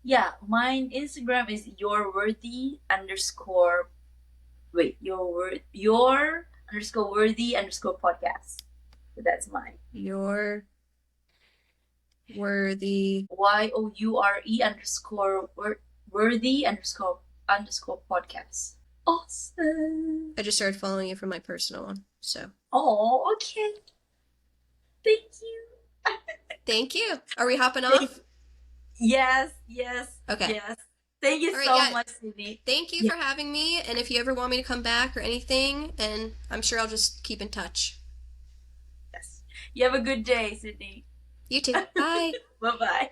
Yeah, my Instagram is your_worthy_. Wait, your _worthy_podcast. So that's mine. Your worthy YOURE_worthy_podcast. Awesome. I just started following you from my personal one, so. Oh, okay. Thank you. Thank you. Are we hopping off? Yes. Okay. Yes. Thank you so much, Sydney. Thank you for having me, and if you ever want me to come back or anything, and I'm sure I'll just keep in touch. Yes. You have a good day, Sydney. You too. Bye. Bye-bye.